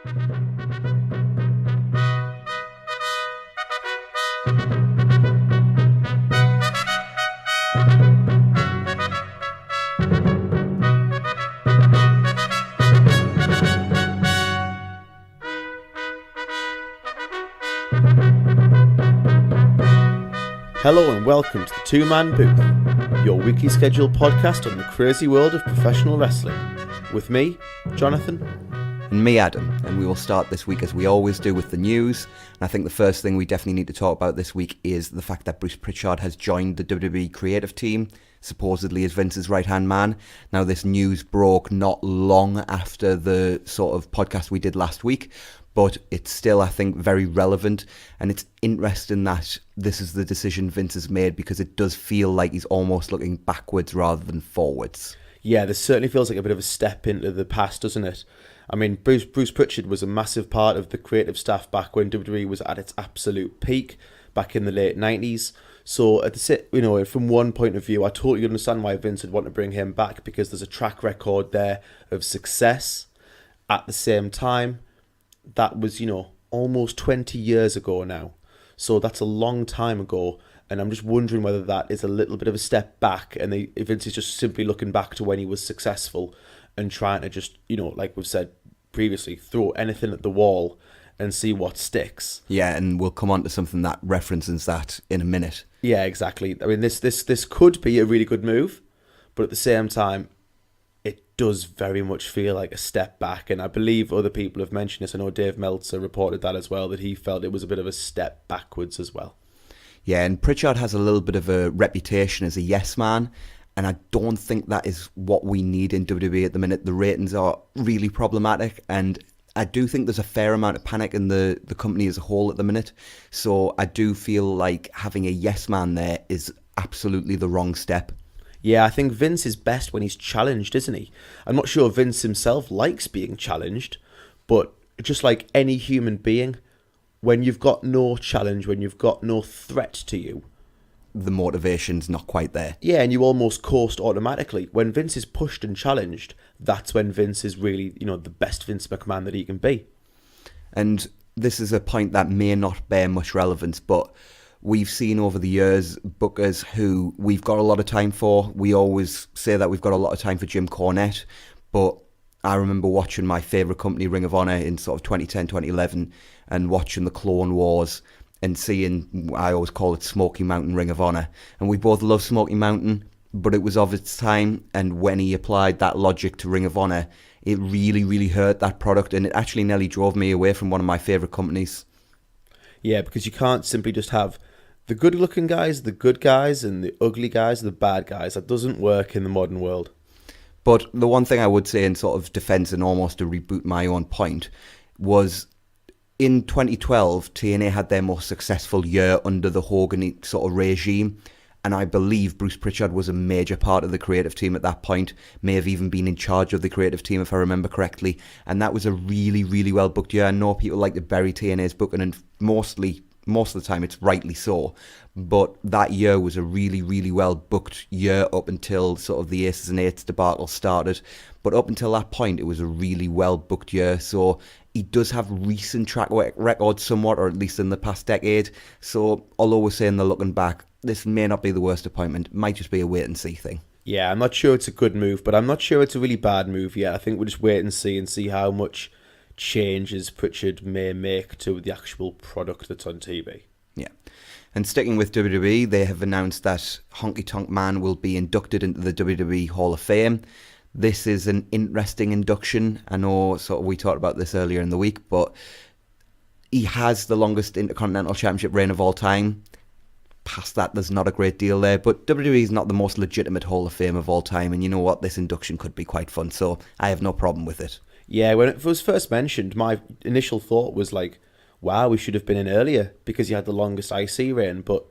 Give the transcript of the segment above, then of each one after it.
Hello and welcome to the Two Man Booth, your weekly scheduled podcast on the crazy world of professional wrestling. With me, Jonathon. And me, Adam. And we will start this week as we always do with the news. And I think the first thing we definitely need to talk about this week is the fact that Bruce Pritchard has joined the WWE creative team, supposedly as Vince's right-hand man. Now, this news broke not long after the sort of podcast we did last week, but it's still, I think, very relevant. And it's interesting that this is the decision Vince has made because it does feel like he's almost looking backwards rather than forwards. Yeah, this certainly feels like a bit of a step into the past, doesn't it? I mean, Bruce Pritchard was a massive part of the creative staff back when WWE was at its absolute peak, back in the late 90s. So, from one point of view, I totally understand why Vince would want to bring him back because there's a track record there of success. At the same time, that was, almost 20 years ago now. So that's a long time ago. And I'm just wondering whether that is a little bit of a step back and Vince is just simply looking back to when he was successful and trying to just, like we've said previously, throw anything at the wall and see what sticks. Yeah, and we'll come on to something that references that in a minute. Yeah, exactly. I mean, this could be a really good move, but at the same time, it does very much feel like a step back. And I believe other people have mentioned this. I know Dave Meltzer reported that as well, that he felt it was a bit of a step backwards as well. Yeah, and Pritchard has a little bit of a reputation as a yes man, and I don't think that is what we need in WWE at the minute. The ratings are really problematic, and I do think there's a fair amount of panic in the company as a whole at the minute. So I do feel like having a yes man there is absolutely the wrong step. Yeah, I think Vince is best when he's challenged, isn't he? I'm not sure Vince himself likes being challenged, but just like any human being, when you've got no challenge, when you've got no threat to you, the motivation's not quite there. Yeah, and you almost coast automatically. When Vince is pushed and challenged, that's when Vince is really, the best Vince McMahon that he can be. And this is a point that may not bear much relevance, but we've seen over the years bookers who we've got a lot of time for. We always say that we've got a lot of time for Jim Cornette, but I remember watching my favourite company, Ring of Honor, in sort of 2010, 2011, and watching the Clone Wars and seeing, I always call it Smoky Mountain Ring of Honor. And we both love Smoky Mountain, but it was of its time. And when he applied that logic to Ring of Honor, it really, really hurt that product. And it actually nearly drove me away from one of my favourite companies. Yeah, because you can't simply just have the good-looking guys, the good guys, and the ugly guys, the bad guys. That doesn't work in the modern world. But the one thing I would say in sort of defence and almost to reboot my own point was in 2012, TNA had their most successful year under the Hogan sort of regime. And I believe Bruce Pritchard was a major part of the creative team at that point, may have even been in charge of the creative team if I remember correctly. And that was a really, really well booked year. I know people like to bury TNA's booking, and most of the time it's rightly so, but that year was a really, really well booked year up until sort of the Aces and Eights debacle started. But up until that point, it was a really well booked year. So he does have recent track records somewhat, or at least in the past decade. So although we're saying they're looking back, this may not be the worst appointment. It might just be a wait and see thing. Yeah, I'm not sure it's a good move, but I'm not sure it's a really bad move yet. I think we'll just wait and see how much changes Pritchard may make to the actual product that's on TV. Yeah. And sticking with WWE, they have announced that Honky Tonk Man will be inducted into the WWE Hall of Fame. This is an interesting induction. I know sort of we talked about this earlier in the week, but he has the longest Intercontinental Championship reign of all time. Past that, there's not a great deal there, but WWE is not the most legitimate Hall of Fame of all time, and you know what? This induction could be quite fun, so I have no problem with it. Yeah, when it was first mentioned, my initial thought was like, wow, we should have been in earlier because he had the longest IC reign, but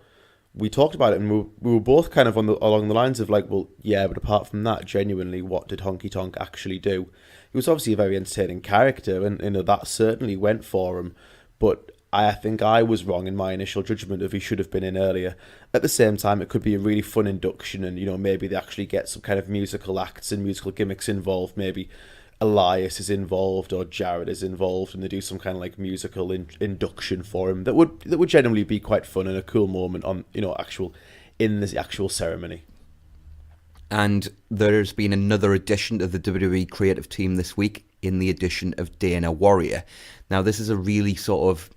we talked about it and we were both kind of along the lines of like, well, yeah, but apart from that, genuinely, what did Honky Tonk actually do? He was obviously a very entertaining character, and that certainly went for him, but I think I was wrong in my initial judgment of he should have been in earlier. At the same time, it could be a really fun induction, and maybe they actually get some kind of musical acts and musical gimmicks involved, maybe Elias is involved or Jared is involved, and they do some kind of like musical induction for him that would generally be quite fun and a cool moment on in this actual ceremony. And there's been another addition to the WWE creative team this week in the addition of Dana Warrior. Now, this is a really sort of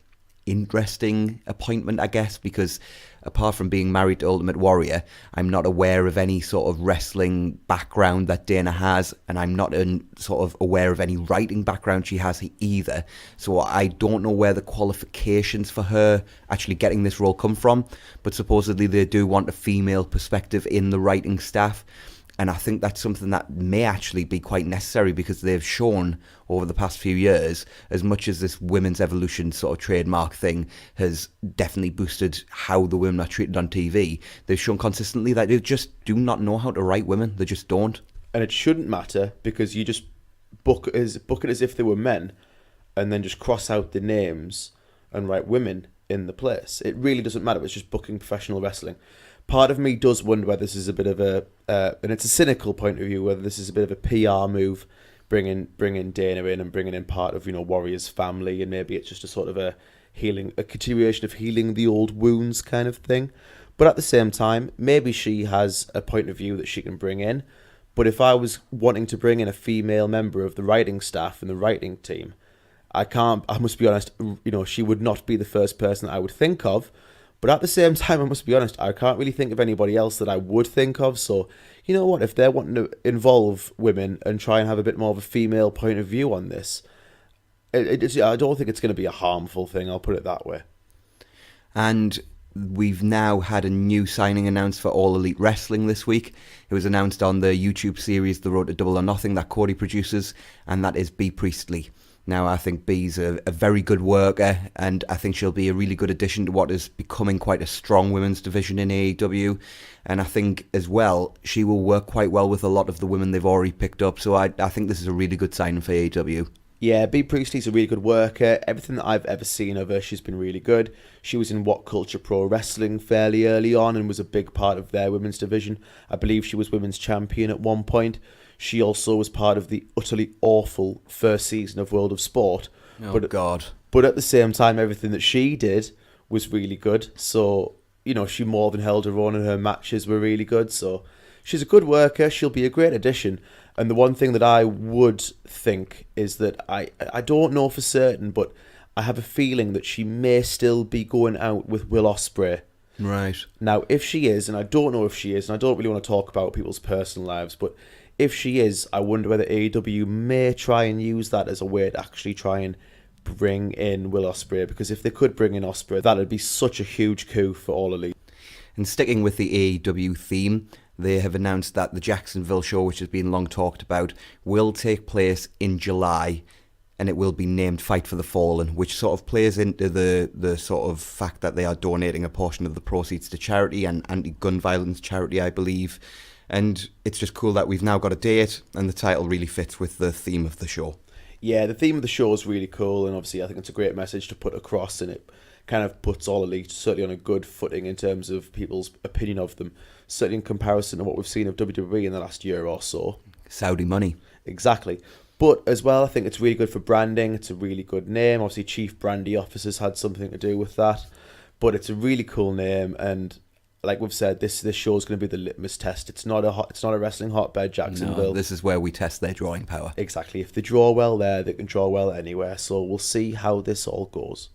interesting appointment, I guess, because apart from being married to Ultimate Warrior, I'm not aware of any sort of wrestling background that Dana has, and I'm not sort of aware of any writing background she has either. So I don't know where the qualifications for her actually getting this role come from, but supposedly they do want a female perspective in the writing staff. And I think that's something that may actually be quite necessary, because they've shown over the past few years, as much as this women's evolution sort of trademark thing has definitely boosted how the women are treated on TV, they've shown consistently that they just do not know how to write women. They just don't. And it shouldn't matter, because you just book it as if they were men, and then just cross out the names and write women in the place. It really doesn't matter. It's just booking professional wrestling. Part of me does wonder whether this is a bit of a, and it's a cynical point of view, whether this is a bit of a PR move, bringing Dana in and bringing in part of Warrior's family, and maybe it's just a sort of a continuation of healing the old wounds kind of thing. But at the same time, maybe she has a point of view that she can bring in. But if I was wanting to bring in a female member of the writing staff and the writing team, I must be honest, she would not be the first person that I would think of. But at the same time, I must be honest, I can't really think of anybody else that I would think of. So, you know what, if they're wanting to involve women and try and have a bit more of a female point of view on this, I don't think it's going to be a harmful thing, I'll put it that way. And we've now had a new signing announced for All Elite Wrestling this week. It was announced on the YouTube series The Road to Double or Nothing that Cody produces, and that is Bea Priestley. Now, I think Bee's a very good worker, and I think she'll be a really good addition to what is becoming quite a strong women's division in AEW. And I think, as well, she will work quite well with a lot of the women they've already picked up. So I think this is a really good signing for AEW. Yeah, Bea Priestley's a really good worker. Everything that I've ever seen of her, she's been really good. She was in What Culture Pro Wrestling fairly early on and was a big part of their women's division. I believe she was women's champion at one point. She also was part of the utterly awful first season of World of Sport. God. But at the same time, everything that she did was really good. So, she more than held her own, and her matches were really good. So she's a good worker. She'll be a great addition. And the one thing that I would think is that I don't know for certain, but I have a feeling that she may still be going out with Will Ospreay. Right. Now, if she is, and I don't know if she is, and I don't really want to talk about people's personal lives, but if she is, I wonder whether AEW may try and use that as a way to actually try and bring in Will Ospreay, because if they could bring in Ospreay, that would be such a huge coup for All Elite. And sticking with the AEW theme, they have announced that the Jacksonville show, which has been long talked about, will take place in July, and it will be named Fight for the Fallen, which sort of plays into the sort of fact that they are donating a portion of the proceeds to charity, and anti-gun violence charity, I believe. And it's just cool that we've now got a date, and the title really fits with the theme of the show. Yeah, the theme of the show is really cool, and obviously I think it's a great message to put across, and it kind of puts All Elite certainly on a good footing in terms of people's opinion of them, certainly in comparison to what we've seen of WWE in the last year or so. Saudi money. Exactly. But as well, I think it's really good for branding. It's a really good name. Obviously, Chief Brandy Officers had something to do with that. But it's a really cool name, and like we've said, this show is going to be the litmus test. It's not a wrestling hotbed, Jacksonville. No, this is where we test their drawing power. Exactly. If they draw well there, they can draw well anywhere. So we'll see how this all goes.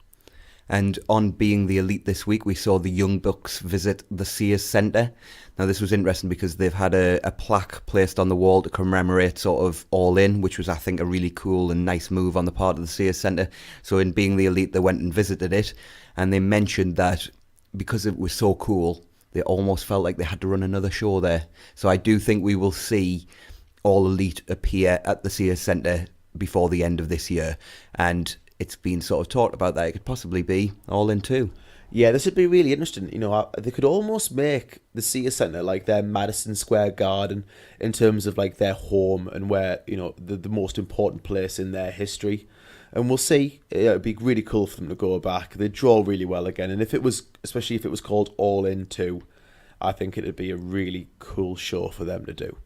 And on Being the Elite this week, we saw the Young Bucks visit the Sears Centre. Now, this was interesting because they've had a plaque placed on the wall to commemorate sort of All In, which was, I think, a really cool and nice move on the part of the Sears Centre. So in Being the Elite, they went and visited it, and they mentioned that because it was so cool, they almost felt like they had to run another show there. So I do think we will see All Elite appear at the Sears Centre before the end of this year. And it's been sort of talked about that it could possibly be All In 2. Yeah, this would be really interesting. They could almost make the Sears Centre like their Madison Square Garden in terms of like their home and where, the most important place in their history. And we'll see. It'd be really cool for them to go back. They draw really well again. And especially if it was called All In 2, I think it'd be a really cool show for them to do.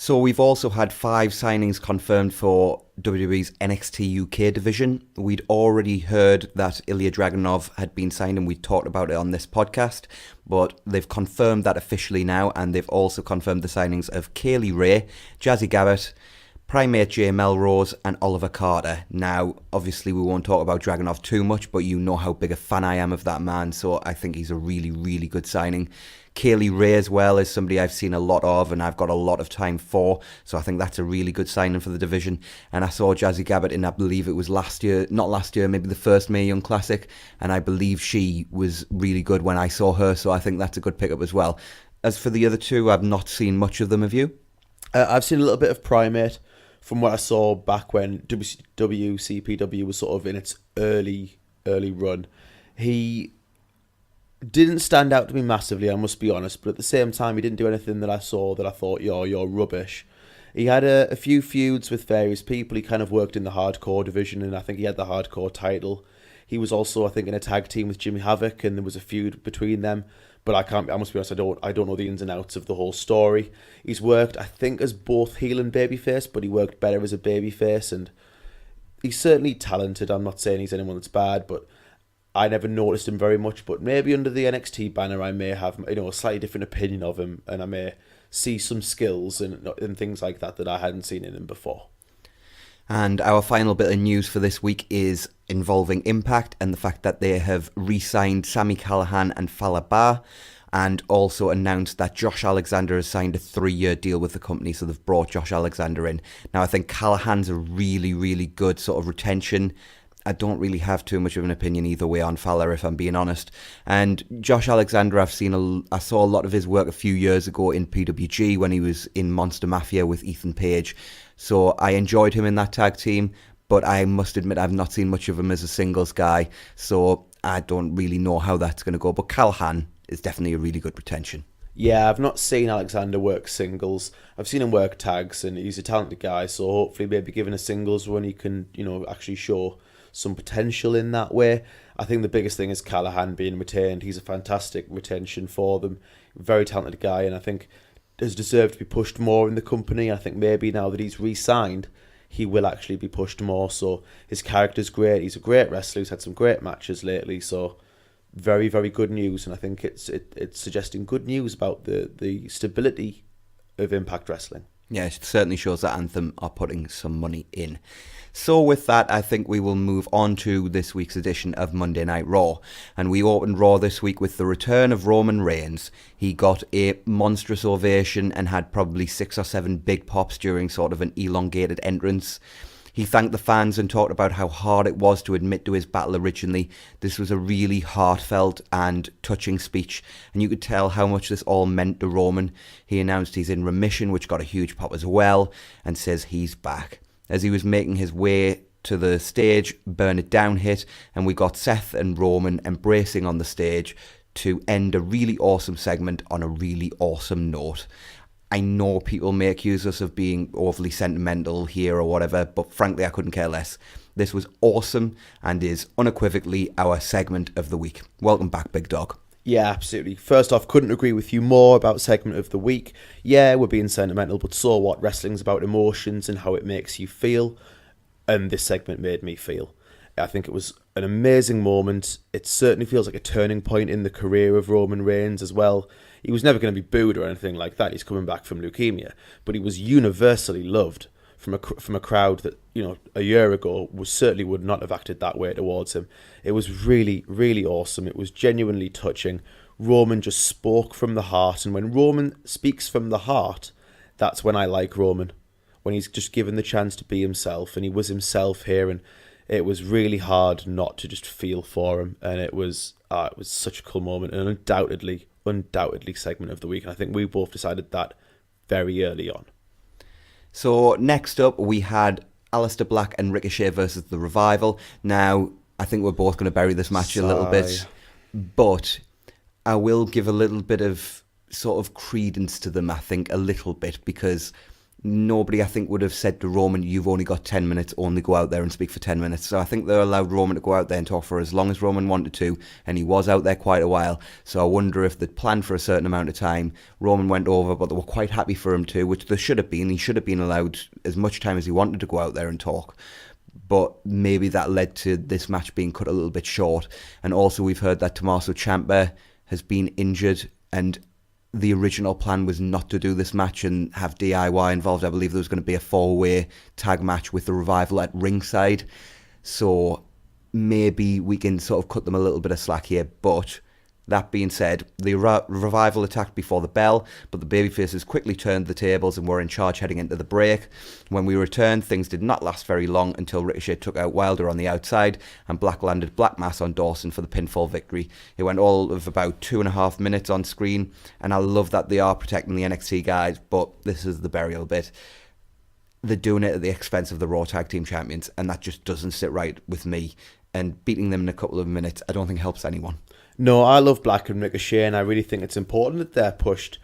So we've also had 5 signings confirmed for WWE's NXT UK division. We'd already heard that Ilya Dragunov had been signed, and we talked about it on this podcast, but they've confirmed that officially now, and they've also confirmed the signings of Kaylee Ray, Jazzy Gabert, Primate J. Melrose, and Oliver Carter. Now, obviously we won't talk about Dragunov too much, but you know how big a fan I am of that man, so I think he's a really, really good signing. Kaylee Ray as well is somebody I've seen a lot of and I've got a lot of time for, so I think that's a really good signing for the division. And I saw Jazzy Gabert in, I believe it was maybe the first Mae Young Classic, and I believe she was really good when I saw her, so I think that's a good pickup as well. As for the other two, I've not seen much of them, have you? I've seen a little bit of Primate from what I saw back when WCPW was sort of in its early run. He didn't stand out to me massively, I must be honest, but at the same time he didn't do anything that I saw that I thought, you're rubbish. He had a few feuds with various people. He kind of worked in the hardcore division, and I think he had the hardcore title. He was also, I think, in a tag team with Jimmy Havoc, and there was a feud between them. But I must be honest, I don't know the ins and outs of the whole story. He's worked, I think, as both heel and babyface, but he worked better as a babyface, and he's certainly talented. I'm not saying he's anyone that's bad, but I never noticed him very much. But maybe under the NXT banner, I may have a slightly different opinion of him, and I may see some skills and things like that I hadn't seen in him before. And our final bit of news for this week is involving Impact and the fact that they have re-signed Sami Callihan and Fallah Bahh, and also announced that Josh Alexander has signed a 3-year deal with the company, so they've brought Josh Alexander in. Now, I think Callahan's a really, really good sort of retention. I don't really have too much of an opinion either way on Fallah, if I'm being honest. And Josh Alexander, I saw a lot of his work a few years ago in PWG when he was in Monster Mafia with Ethan Page. So I enjoyed him in that tag team, but I must admit I've not seen much of him as a singles guy, so I don't really know how that's going to go. But Callahan is definitely a really good retention. Yeah, I've not seen Alexander work singles. I've seen him work tags, and he's a talented guy, so hopefully maybe given a singles run he can, actually show some potential in that way. I think the biggest thing is Callahan being retained. He's a fantastic retention for them. Very talented guy, and I think has deserved to be pushed more in the company. I think maybe now that he's re-signed, he will actually be pushed more. So his character's great. He's a great wrestler. He's had some great matches lately. So very, very good news. And I think it's suggesting good news about the stability of Impact Wrestling. Yeah, it certainly shows that Anthem are putting some money in. So with that, I think we will move on to this week's edition of Monday Night Raw. And we opened Raw this week with the return of Roman Reigns. He got a monstrous ovation and had probably 6 or 7 big pops during sort of an elongated entrance. He thanked the fans and talked about how hard it was to admit to his battle originally. This was a really heartfelt and touching speech, and you could tell how much this all meant to Roman. He announced he's in remission, which got a huge pop as well, and says he's back. As he was making his way to the stage, Burn It Down hit, and we got Seth and Roman embracing on the stage to end a really awesome segment on a really awesome note. I know people may accuse us of being overly sentimental here or whatever, but frankly, I couldn't care less. This was awesome and is unequivocally our segment of the week. Welcome back, Big Dog. Yeah, absolutely. First off, couldn't agree with you more about segment of the week. Yeah, we're being sentimental, but so what? Wrestling's about emotions and how it makes you feel, and this segment made me feel. I think it was an amazing moment. It certainly feels like a turning point in the career of Roman Reigns as well. He was never going to be booed or anything like that. He's coming back from leukemia, but he was universally loved from a crowd that, a year ago certainly would not have acted that way towards him. It was really, really awesome. It was genuinely touching. Roman just spoke from the heart, and when Roman speaks from the heart, that's when I like Roman. When he's just given the chance to be himself, and he was himself here, and it was really hard not to just feel for him, and it was such a cool moment, and undoubtedly segment of the week, and I think we both decided that very early on. So next up, we had Aleister Black and Ricochet versus The Revival. Now, I think we're both going to bury this match a little bit, but I will give a little bit of sort of credence to them, I think, a little bit, because nobody, I think, would have said to Roman, you've only got 10 minutes, only go out there and speak for 10 minutes. So I think they allowed Roman to go out there and talk for as long as Roman wanted to, and he was out there quite a while. So I wonder if they'd planned for a certain amount of time. Roman went over, but they were quite happy for him to, which they should have been. He should have been allowed as much time as he wanted to go out there and talk. But maybe that led to this match being cut a little bit short. And also we've heard that Tommaso Ciampa has been injured, and the original plan was not to do this match and have DIY involved. I believe there was going to be a 4-way tag match with the Revival at ringside. So maybe we can sort of cut them a little bit of slack here. But that being said, the Revival attacked before the bell, but the babyfaces quickly turned the tables and were in charge heading into the break. When we returned, things did not last very long until Ricochet took out Wilder on the outside and Black landed Black Mass on Dawson for the pinfall victory. It went all of about 2.5 minutes on screen, and I love that they are protecting the NXT guys, but this is the burial bit. They're doing it at the expense of the Raw Tag Team Champions, and that just doesn't sit right with me. And beating them in a couple of minutes, I don't think helps anyone. No, I love Black and Ricochet, and I really think it's important that they're pushed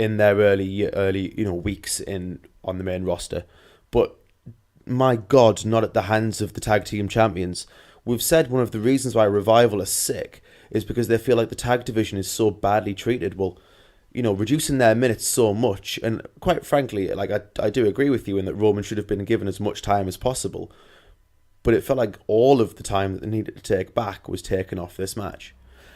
in their early weeks on the main roster. But my God, not at the hands of the tag team champions. We've said one of the reasons why Revival are sick is because they feel like the tag division is so badly treated. Well, reducing their minutes so much, and quite frankly, like I do agree with you in that Roman should have been given as much time as possible. But it felt like all of the time that they needed to take back was taken off this match.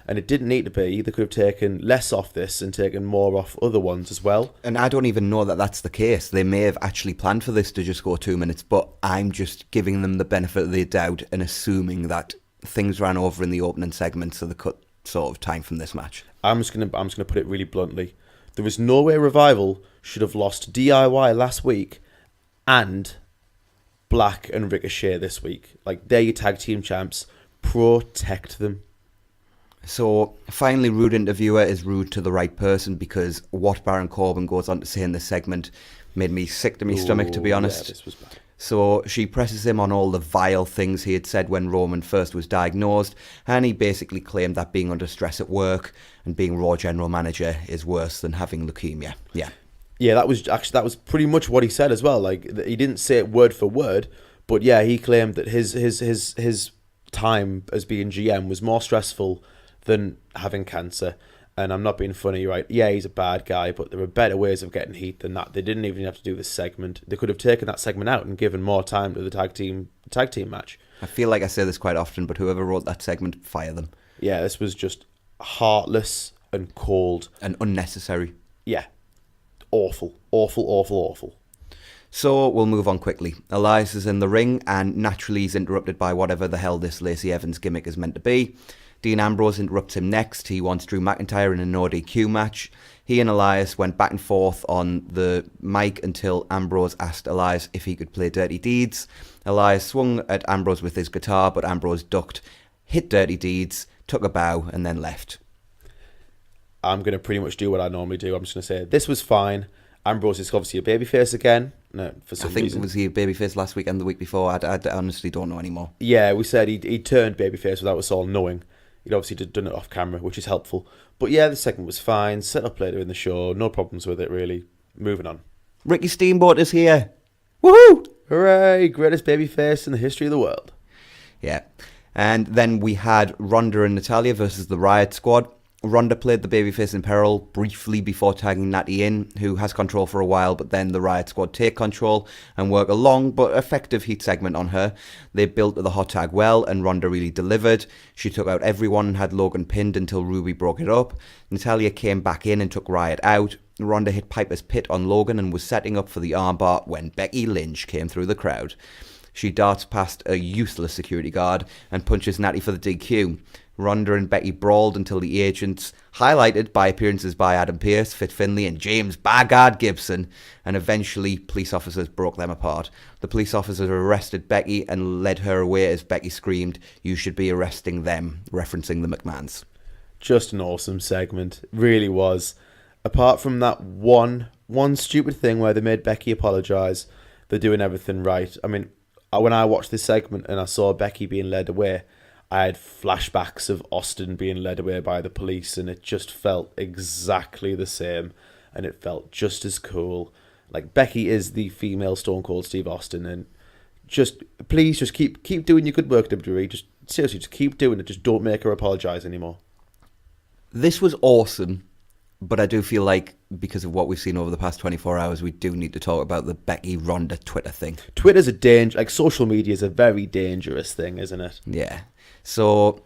And it didn't need to be. They could have taken less off this and taken more off other ones as well. And I don't even know that that's the case. They may have actually planned for this to just go 2 minutes, but I'm just giving them the benefit of the doubt and assuming that things ran over in the opening segment, so they cut sort of time from this match. I'm just gonna put it really bluntly. There was no way Revival should have lost DIY last week and Black and Ricochet this week. Like, they're your tag team champs. Protect them. So, finally, rude interviewer is rude to the right person, because what Baron Corbin goes on to say in this segment made me sick to my stomach, to be honest. Yeah, this was bad. So she presses him on all the vile things he had said when Roman first was diagnosed, and he basically claimed that being under stress at work and being Raw general manager is worse than having leukemia. Yeah, that was pretty much what he said as well. Like, he didn't say it word for word, but yeah, he claimed that his time as being GM was more stressful than having cancer. And I'm not being funny, right? Yeah, he's a bad guy, but there are better ways of getting heat than that. They didn't even have to do this segment. They could have taken that segment out and given more time to the tag team match. I feel like I say this quite often, but whoever wrote that segment, fire them. Yeah, this was just heartless and cold. And unnecessary. Yeah. Awful. Awful. So we'll move on quickly. Elias is in the ring, and naturally he's interrupted by whatever the hell this Lacey Evans gimmick is meant to be. Dean Ambrose interrupts him next. He wants Drew McIntyre in a no DQ match. He and Elias went back and forth on the mic until Ambrose asked Elias if he could play Dirty Deeds. Elias swung at Ambrose with his guitar, but Ambrose ducked, hit Dirty Deeds, took a bow, and then left. I'm going to pretty much do what I normally do. I'm just going to say, this was fine. Ambrose is obviously a babyface again. No, for some reason. Was he a babyface last week and the week before? I honestly don't know anymore. Yeah, we said he turned babyface without us all knowing. He'd obviously done it off camera, which is helpful. But yeah, the segment was fine. Set up later in the show. No problems with it, really. Moving on. Ricky Steamboat is here. Woohoo! Hooray! Greatest babyface in the history of the world. Yeah. And then we had Ronda and Natalya versus the Riot Squad. Ronda played the babyface in peril briefly before tagging Natty in, who has control for a while, but then the Riot Squad take control and work a long but effective heat segment on her. They built the hot tag well, and Ronda really delivered. She took out everyone and had Logan pinned until Ruby broke it up. Natalya came back in and took Riot out. Ronda hit Piper's Pit on Logan and was setting up for the armbar when Becky Lynch came through the crowd. She darts past a useless security guard and punches Natty for the DQ. Ronda and Becky brawled until the agents, highlighted by appearances by Adam Pearce, Fit Finlay and James Bagard Gibson, and eventually police officers broke them apart. The police officers arrested Becky and led her away as Becky screamed, "You should be arresting them," referencing the McMahons. Just an awesome segment, really was. Apart from that one stupid thing where they made Becky apologise, they're doing everything right. I mean, when I watched this segment and I saw Becky being led away, I had flashbacks of Austin being led away by the police, and it just felt exactly the same, and it felt just as cool. Like, Becky is the female Stone Cold Steve Austin, and please just keep doing your good work, WWE. Just seriously, just keep doing it. Just don't make her apologize anymore. This was awesome, but I do feel like because of what we've seen over the past 24 hours, we do need to talk about the Becky Ronda Twitter thing. Twitter's a danger. Like, social media is a very dangerous thing, isn't it? Yeah. So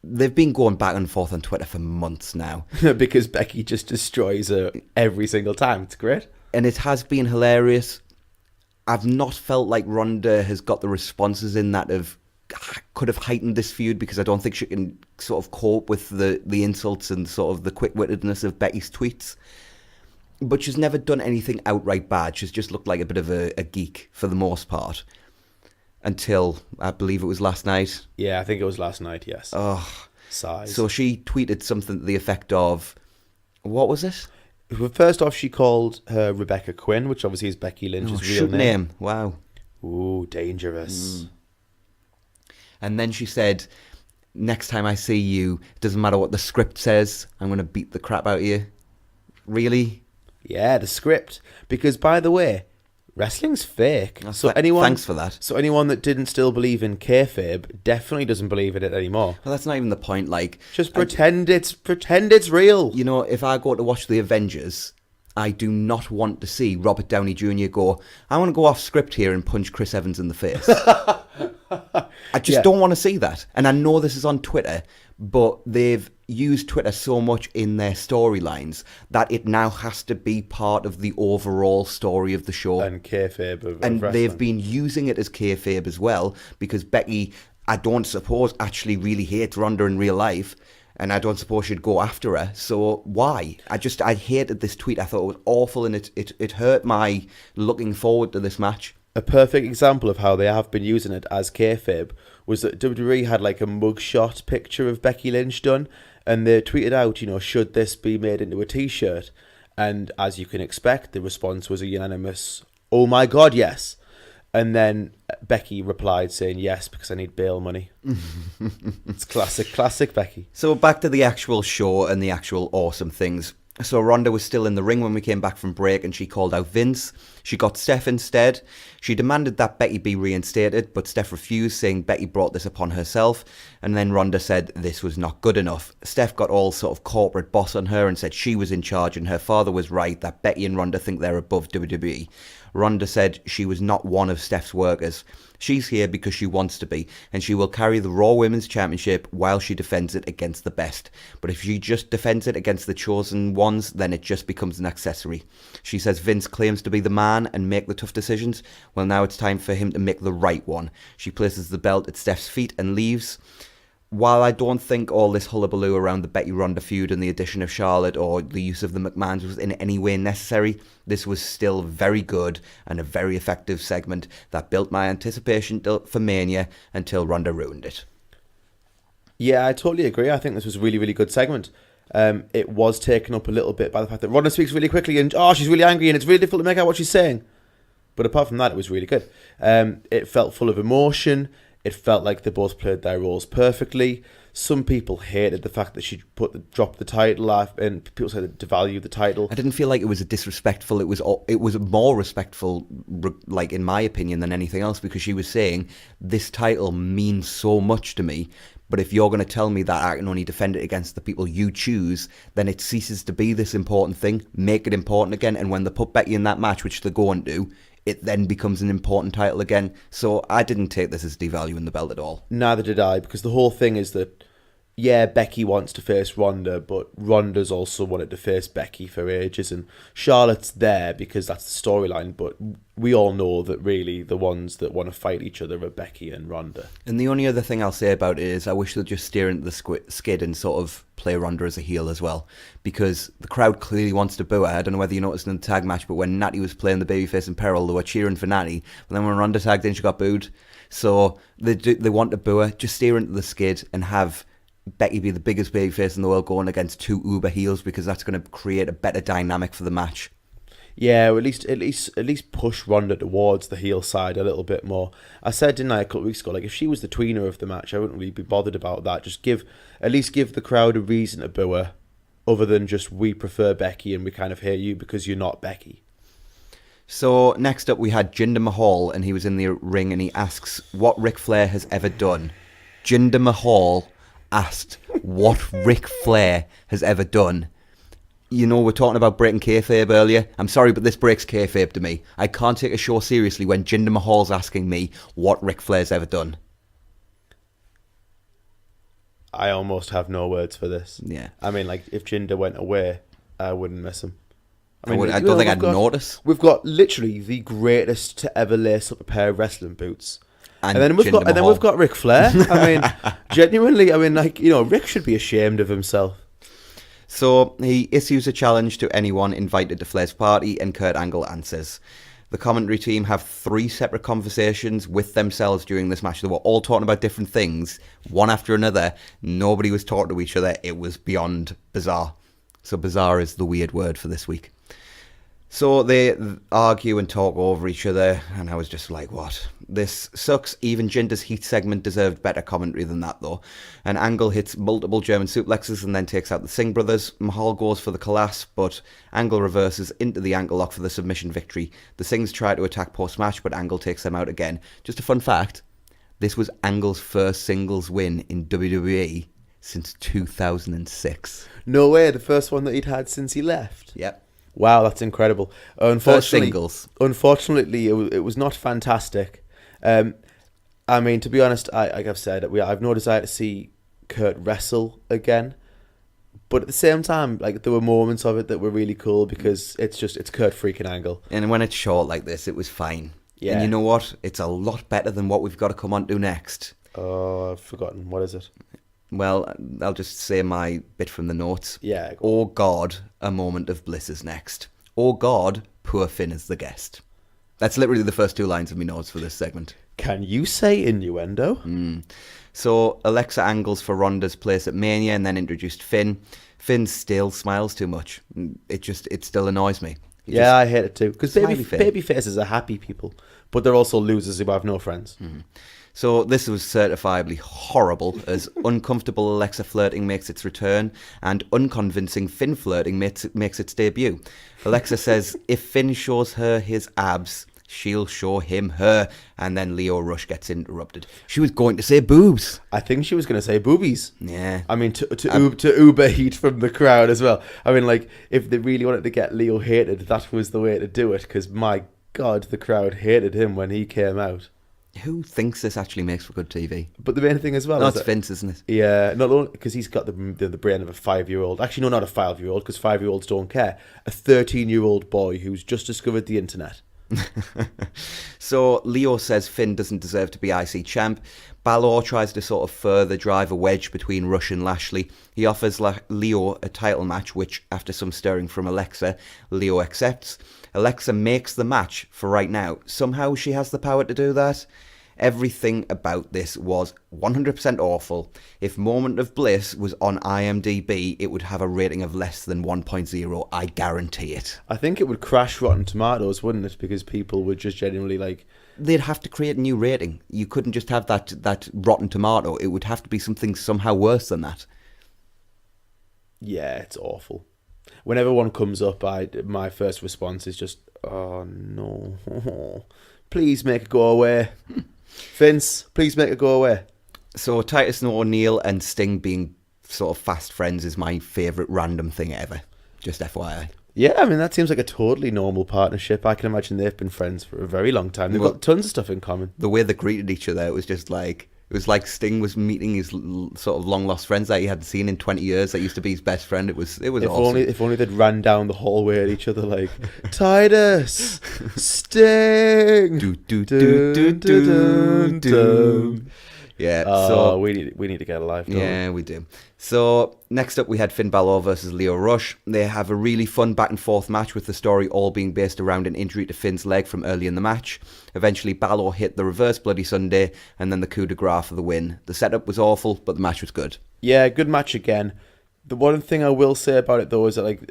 they've been going back and forth on Twitter for months now. Because Becky just destroys her every single time. It's great. And it has been hilarious. I've not felt like Ronda has got the responses in that could have heightened this feud, because I don't think she can sort of cope with the insults and sort of the quick-wittedness of Becky's tweets. But she's never done anything outright bad. She's just looked like a bit of a geek for the most part. Until, I believe it was last night. Yeah, I think it was last night, yes. Oh, Size. So she tweeted something to the effect of, what was it? Well, first off, she called her Rebecca Quinn, which obviously is Becky Lynch's real name. Wow. Ooh, dangerous. And then she said, next time I see you, it doesn't matter what the script says, I'm going to beat the crap out of you. Really? Yeah, the script. Because, by the way, wrestling's fake. Thanks for that. So anyone that didn't still believe in kayfabe definitely doesn't believe in it anymore. Well, that's not even the point. Like, just pretend it's real. You know, if I go to watch The Avengers, I do not want to see Robert Downey Jr. go, I want to go off script here and punch Chris Evans in the face. I just don't want to see that. And I know this is on Twitter, but they've used Twitter so much in their storylines that it now has to be part of the overall story of the show. And kayfabe of And wrestling. they've been using it as kayfabe as well, because Becky, I don't suppose, actually really hates Ronda in real life. And I don't suppose she'd go after her. So why? I hated this tweet. I thought it was awful, and it hurt my looking forward to this match. A perfect example of how they have been using it as kayfabe was that WWE had like a mugshot picture of Becky Lynch done, and they tweeted out, should this be made into a t-shirt? And as you can expect, the response was a unanimous, oh my God, yes. And then Becky replied saying, yes, because I need bail money. It's classic Becky. So back to the actual show and the actual awesome things. So Ronda was still in the ring when we came back from break, and she called out Vince. She got Steph instead. She demanded that Becky be reinstated, but Steph refused, saying Becky brought this upon herself. And then Ronda said this was not good enough. Steph got all sort of corporate boss on her and said she was in charge and her father was right, that Becky and Ronda think they're above WWE. Ronda said she was not one of Steph's workers. She's here because she wants to be, and she will carry the Raw Women's Championship while she defends it against the best. But if she just defends it against the chosen ones, then it just becomes an accessory. She says Vince claims to be the man and make the tough decisions. Well, now it's time for him to make the right one. She places the belt at Steph's feet and leaves. While I don't think all this hullabaloo around the Becky Ronda feud and the addition of Charlotte or the use of the McMahons was in any way necessary, this was still very good and a very effective segment that built my anticipation for Mania until Ronda ruined it. Yeah, I totally agree. I think this was a really, really good segment. It was taken up a little bit by the fact that Ronda speaks really quickly and, she's really angry and it's really difficult to make out what she's saying. But apart from that, it was really good. It felt full of emotion. It felt like they both played their roles perfectly. Some people hated the fact that she dropped the title off, and people said it devalued the title. I didn't feel like it was a disrespectful. It was more respectful, like in my opinion, than anything else, because she was saying this title means so much to me. But if you're going to tell me that I can only defend it against the people you choose, then it ceases to be this important thing. Make it important again. And when they put Becky in that match, which they're going to, it then becomes an important title again. So I didn't take this as devaluing the belt at all. Neither did I, because the whole thing is that, yeah, Becky wants to face Ronda, but Ronda's also wanted to face Becky for ages, and Charlotte's there because that's the storyline, but we all know that really the ones that want to fight each other are Becky and Ronda. And the only other thing I'll say about it is I wish they'd just steer into the skid and sort of play Ronda as a heel as well, because the crowd clearly wants to boo her. I don't know whether you noticed in the tag match, but when Natty was playing the babyface in peril, they were cheering for Natty, but then when Ronda tagged in, she got booed. So they want to boo her. Just steer into the skid and have Becky be the biggest babyface in the world going against two uber heels, because that's going to create a better dynamic for the match. Yeah, or at least push Ronda towards the heel side a little bit more. I said, didn't I, a couple of weeks ago, like if she was the tweener of the match, I wouldn't really be bothered about that. Just at least give the crowd a reason to boo her, other than just we prefer Becky and we kind of hate you because you're not Becky. So next up we had Jinder Mahal, and he was in the ring and he asks what Ric Flair has ever done. Jinder Mahal asked what Ric Flair has ever done. You know, we're talking about breaking kayfabe earlier. I'm sorry, but this breaks kayfabe to me. I can't take a show seriously when Jinder Mahal's asking me what Ric Flair's ever done. I almost have no words for this. Yeah. I mean, like, if Jinder went away, I wouldn't miss him. I don't think I'd notice. We've got literally the greatest to ever lace up a pair of wrestling boots. And then we've got Ric Flair. I mean, genuinely, I mean, like, you know, Rick should be ashamed of himself. So he issues a challenge to anyone invited to Flair's party, and Kurt Angle answers. The commentary team have 3 separate conversations with themselves during this match. They were all talking about different things, one after another. Nobody was talking to each other. It was beyond bizarre. So bizarre is the weird word for this week. So they argue and talk over each other, and I was just like, what? This sucks. Even Jinder's Heat segment deserved better commentary than that, though. And Angle hits multiple German suplexes and then takes out the Singh brothers. Mahal goes for the collapse, but Angle reverses into the ankle lock for the submission victory. The Singhs try to attack post-match, but Angle takes them out again. Just a fun fact, this was Angle's first singles win in WWE since 2006. No way, the first one that he'd had since he left. Yep. Wow, that's incredible. First singles. Unfortunately, it was not fantastic. I mean, to be honest, like I've said, I've no desire to see Kurt wrestle again. But at the same time, like, there were moments of it that were really cool because it's Kurt freaking Angle. And when it's short like this, it was fine. Yeah. And you know what? It's a lot better than what we've got to come on to next. Oh, I've forgotten. What is it? Well, I'll just say my bit from the notes. Yeah. Oh God, a moment of bliss is next. Oh God, poor Finn is the guest. That's literally the first 2 lines of my notes for this segment. Can you say innuendo? So Alexa angles for Ronda's place at Mania and then introduced Finn. Finn still smiles too much. It still annoys me. I hate it too. Because Smiley baby faces are happy people, but they're also losers who have no friends. So this was certifiably horrible, as uncomfortable Alexa flirting makes its return and unconvincing Finn flirting makes its debut. Alexa says if Finn shows her his abs, she'll show him her, and then Lio Rush gets interrupted. She was going to say boobs. I think she was going to say boobies. Yeah. I mean, to Uber heat from the crowd as well. I mean, like, if they really wanted to get Leo hated, that was the way to do it, because my God, the crowd hated him when he came out. Who thinks this actually makes for good TV? But the main thing as well No, is it's Vince, isn't it? Yeah, not only because he's got the brain of a 5-year-old. Actually, no, not a 5-year-old, because 5-year-olds don't care. A 13-year-old boy who's just discovered the internet. So Leo says Finn doesn't deserve to be IC champ. Balor tries to sort of further drive a wedge between Rush and Lashley. He offers Leo a title match, which, after some stirring from Alexa, Leo accepts. Alexa makes the match for right now. Somehow she has the power to do that. Everything about this was 100% awful. If Moment of Bliss was on IMDb, it would have a rating of less than 1.0. I guarantee it. I think it would crash Rotten Tomatoes, wouldn't it? Because people would just genuinely like... They'd have to create a new rating. You couldn't just have that Rotten Tomato. It would have to be something somehow worse than that. Yeah, it's awful. Whenever one comes up, my first response is just, oh no, please make it go away. Vince, please make it go away. So Titus O'Neil and Sting being sort of fast friends is my favourite random thing ever. Just FYI. Yeah, I mean, that seems like a totally normal partnership. I can imagine they've been friends for a very long time. They've got tons of stuff in common. The way they greeted each other, it was just like... It was like Sting was meeting his sort of long-lost friends that he hadn't seen in 20 years that used to be his best friend. It was awesome. If only they'd ran down the hallway at each other like, Titus, Sting! Yeah. So we need to get a life. Yeah, we do. So next up we had Finn Balor versus Lio Rush. They have a really fun back and forth match with the story all being based around an injury to Finn's leg from early in the match. Eventually Balor hit the reverse Bloody Sunday and then the coup de grace for the win. The setup was awful, but the match was good. Yeah, good match again. The one thing I will say about it though is that like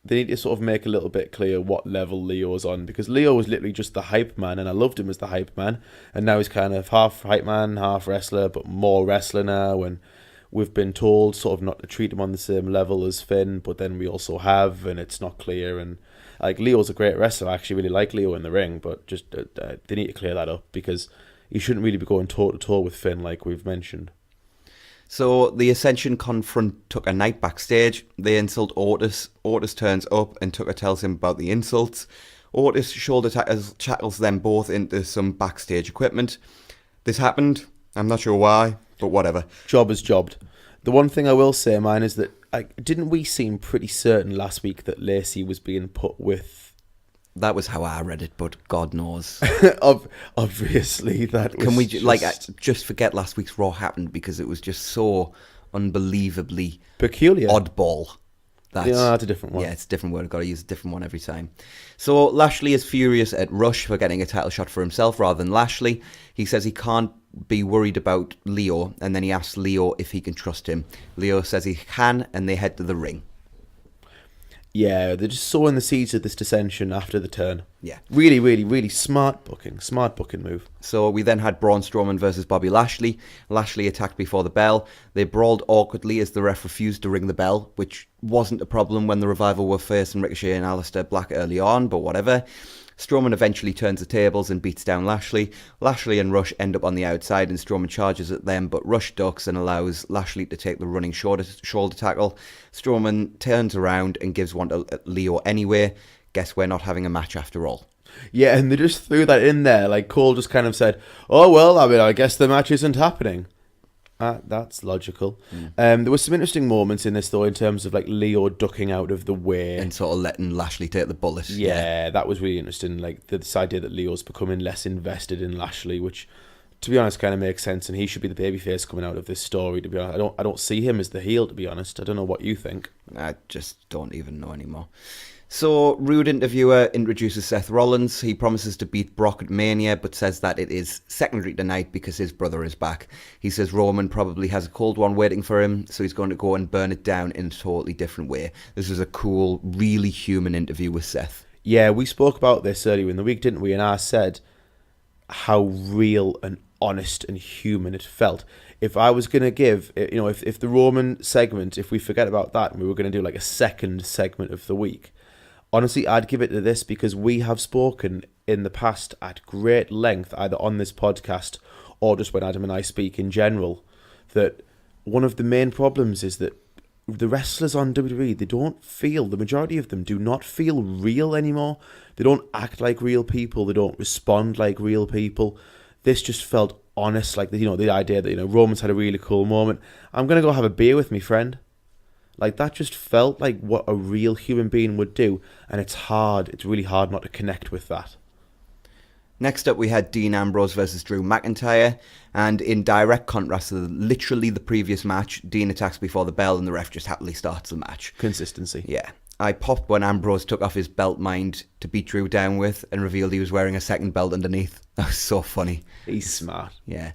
they need to sort of make a little bit clear what level Leo's on, because Leo was literally just the hype man, and I loved him as the hype man, and now he's kind of half hype man, half wrestler, but more wrestler now, and we've been told sort of not to treat him on the same level as Finn, but then we also have, and it's not clear, and Like, Leo's a great wrestler. I actually really like Leo in the ring, but just they need to clear that up because he shouldn't really be going toe-to-toe with Finn like we've mentioned. So the Ascension confront Tucker Knight backstage. They insult Otis. Otis turns up and Tucker tells him about the insults. Otis shoulder tackles them both into some backstage equipment. This happened. I'm not sure why, but whatever. Job is jobbed. The one thing I will say, man, is that didn't we seem pretty certain last week that Lacey was being put with... That was how I read it, but God knows. Obviously, that was... Can we just forget last week's Raw happened because it was just so unbelievably... peculiar. Oddball. That's a different one. Yeah, it's a different word. I've got to use a different one every time. So Lashley is furious at Rush for getting a title shot for himself rather than Lashley. He says he can't be worried about Leo, and then he asks Leo if he can trust him. Leo says he can, and they head to the ring. Yeah, they're just sowing the seeds of this dissension after the turn. Yeah. Really, really, really smart booking. Smart booking move. So we then had Braun Strowman versus Bobby Lashley. Lashley attacked before the bell. They brawled awkwardly as the ref refused to ring the bell, which wasn't a problem when the Revival were facing Ricochet and Aleister Black early on, but whatever. Strowman eventually turns the tables and beats down Lashley. Lashley and Rush end up on the outside and Strowman charges at them, but Rush ducks and allows Lashley to take the running shoulder tackle. Strowman turns around and gives one to Leo anyway. Guess we're not having a match after all. Yeah, and they just threw that in there. Like, Cole just kind of said, oh, well, I guess the match isn't happening. That's logical. There were some interesting moments in this, though, in terms of like Leo ducking out of the way and sort of letting Lashley take the bullet. Yeah, that was really interesting. Like this idea that Leo's becoming less invested in Lashley, which, to be honest, kind of makes sense, and he should be the babyface coming out of this story. To be honest, I don't see him as the heel. To be honest, I don't know what you think. I just don't even know anymore. So, Rude interviewer introduces Seth Rollins. He promises to beat Brock at Mania, but says that it is secondary tonight because his brother is back. He says Roman probably has a cold one waiting for him, so he's going to go and burn it down in a totally different way. This was a cool, really human interview with Seth. Yeah, we spoke about this earlier in the week, didn't we? And I said how real and honest and human it felt. If I was going to give, if the Roman segment, if we forget about that and we were going to do like a second segment of the week, honestly, I'd give it to this because we have spoken in the past at great length, either on this podcast or just when Adam and I speak in general, that one of the main problems is that the wrestlers on WWE, the majority of them do not feel real anymore. They don't act like real people. They don't respond like real people. This just felt honest, like, the idea that, Roman's had a really cool moment. I'm going to go have a beer with me friend. Like, that just felt like what a real human being would do, and it's really hard not to connect with that. Next up, we had Dean Ambrose versus Drew McIntyre, and in direct contrast to literally the previous match, Dean attacks before the bell, and the ref just happily starts the match. Consistency. Yeah. I popped when Ambrose took off his belt mind to beat Drew down with, and revealed he was wearing a second belt underneath. That was so funny. He's smart. Yeah.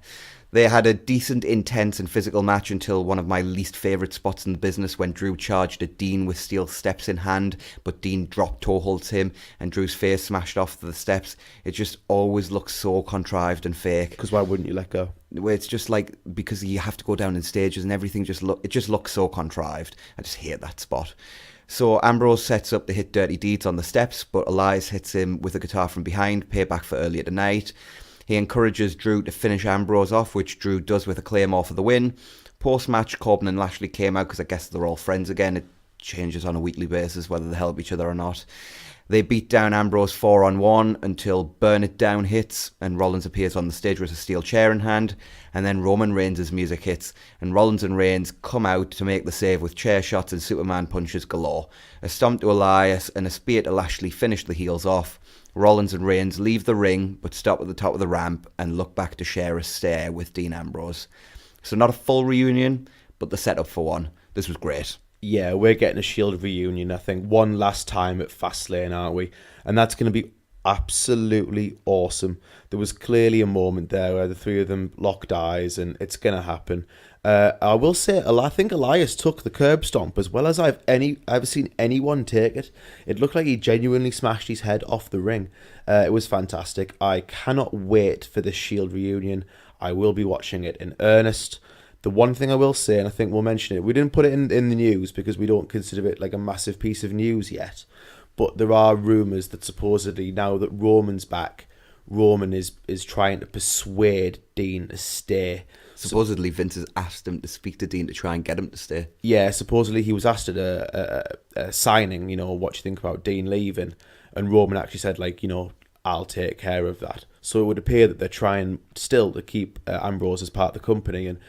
They had a decent, intense and physical match until one of my least favourite spots in the business when Drew charged at Dean with steel steps in hand, but Dean dropped toe holds him and Drew's face smashed off the steps. It just always looks so contrived and fake. Because why wouldn't you let go? It's just like, because you have to go down in stages and everything it just looks so contrived. I just hate that spot. So Ambrose sets up to hit Dirty Deeds on the steps, but Elias hits him with a guitar from behind, payback for earlier tonight. He encourages Drew to finish Ambrose off, which Drew does with a Claymore for the win. Post-match, Corbin and Lashley came out because I guess they're all friends again. It changes on a weekly basis whether they help each other or not. They beat down Ambrose 4-on-1 until Burn It Down hits and Rollins appears on the stage with a steel chair in hand, and then Roman Reigns' music hits and Rollins and Reigns come out to make the save with chair shots and Superman punches galore. A stomp to Elias and a spear to Lashley finish the heels off. Rollins and Reigns leave the ring but stop at the top of the ramp and look back to share a stare with Dean Ambrose. So not a full reunion, but the setup for one. This was great. Yeah, we're getting a Shield reunion, I think, one last time at Fastlane, aren't we? And that's going to be absolutely awesome. There was clearly a moment there where the three of them locked eyes, and it's going to happen. I will say, I think Elias took the curb stomp as well as I've ever seen anyone take it. It looked like he genuinely smashed his head off the ring. It was fantastic. I cannot wait for this Shield reunion. I will be watching it in earnest. The one thing I will say, and I think we'll mention it, we didn't put it in the news because we don't consider it like a massive piece of news yet, But there are rumours that supposedly now that Roman's back, Roman is trying to persuade Dean to stay. Supposedly Vince has asked him to speak to Dean to try and get him to stay. Yeah, supposedly he was asked at a signing, what do you think about Dean leaving? And Roman actually said, I'll take care of that. So it would appear that they're trying still to keep Ambrose as part of the company. And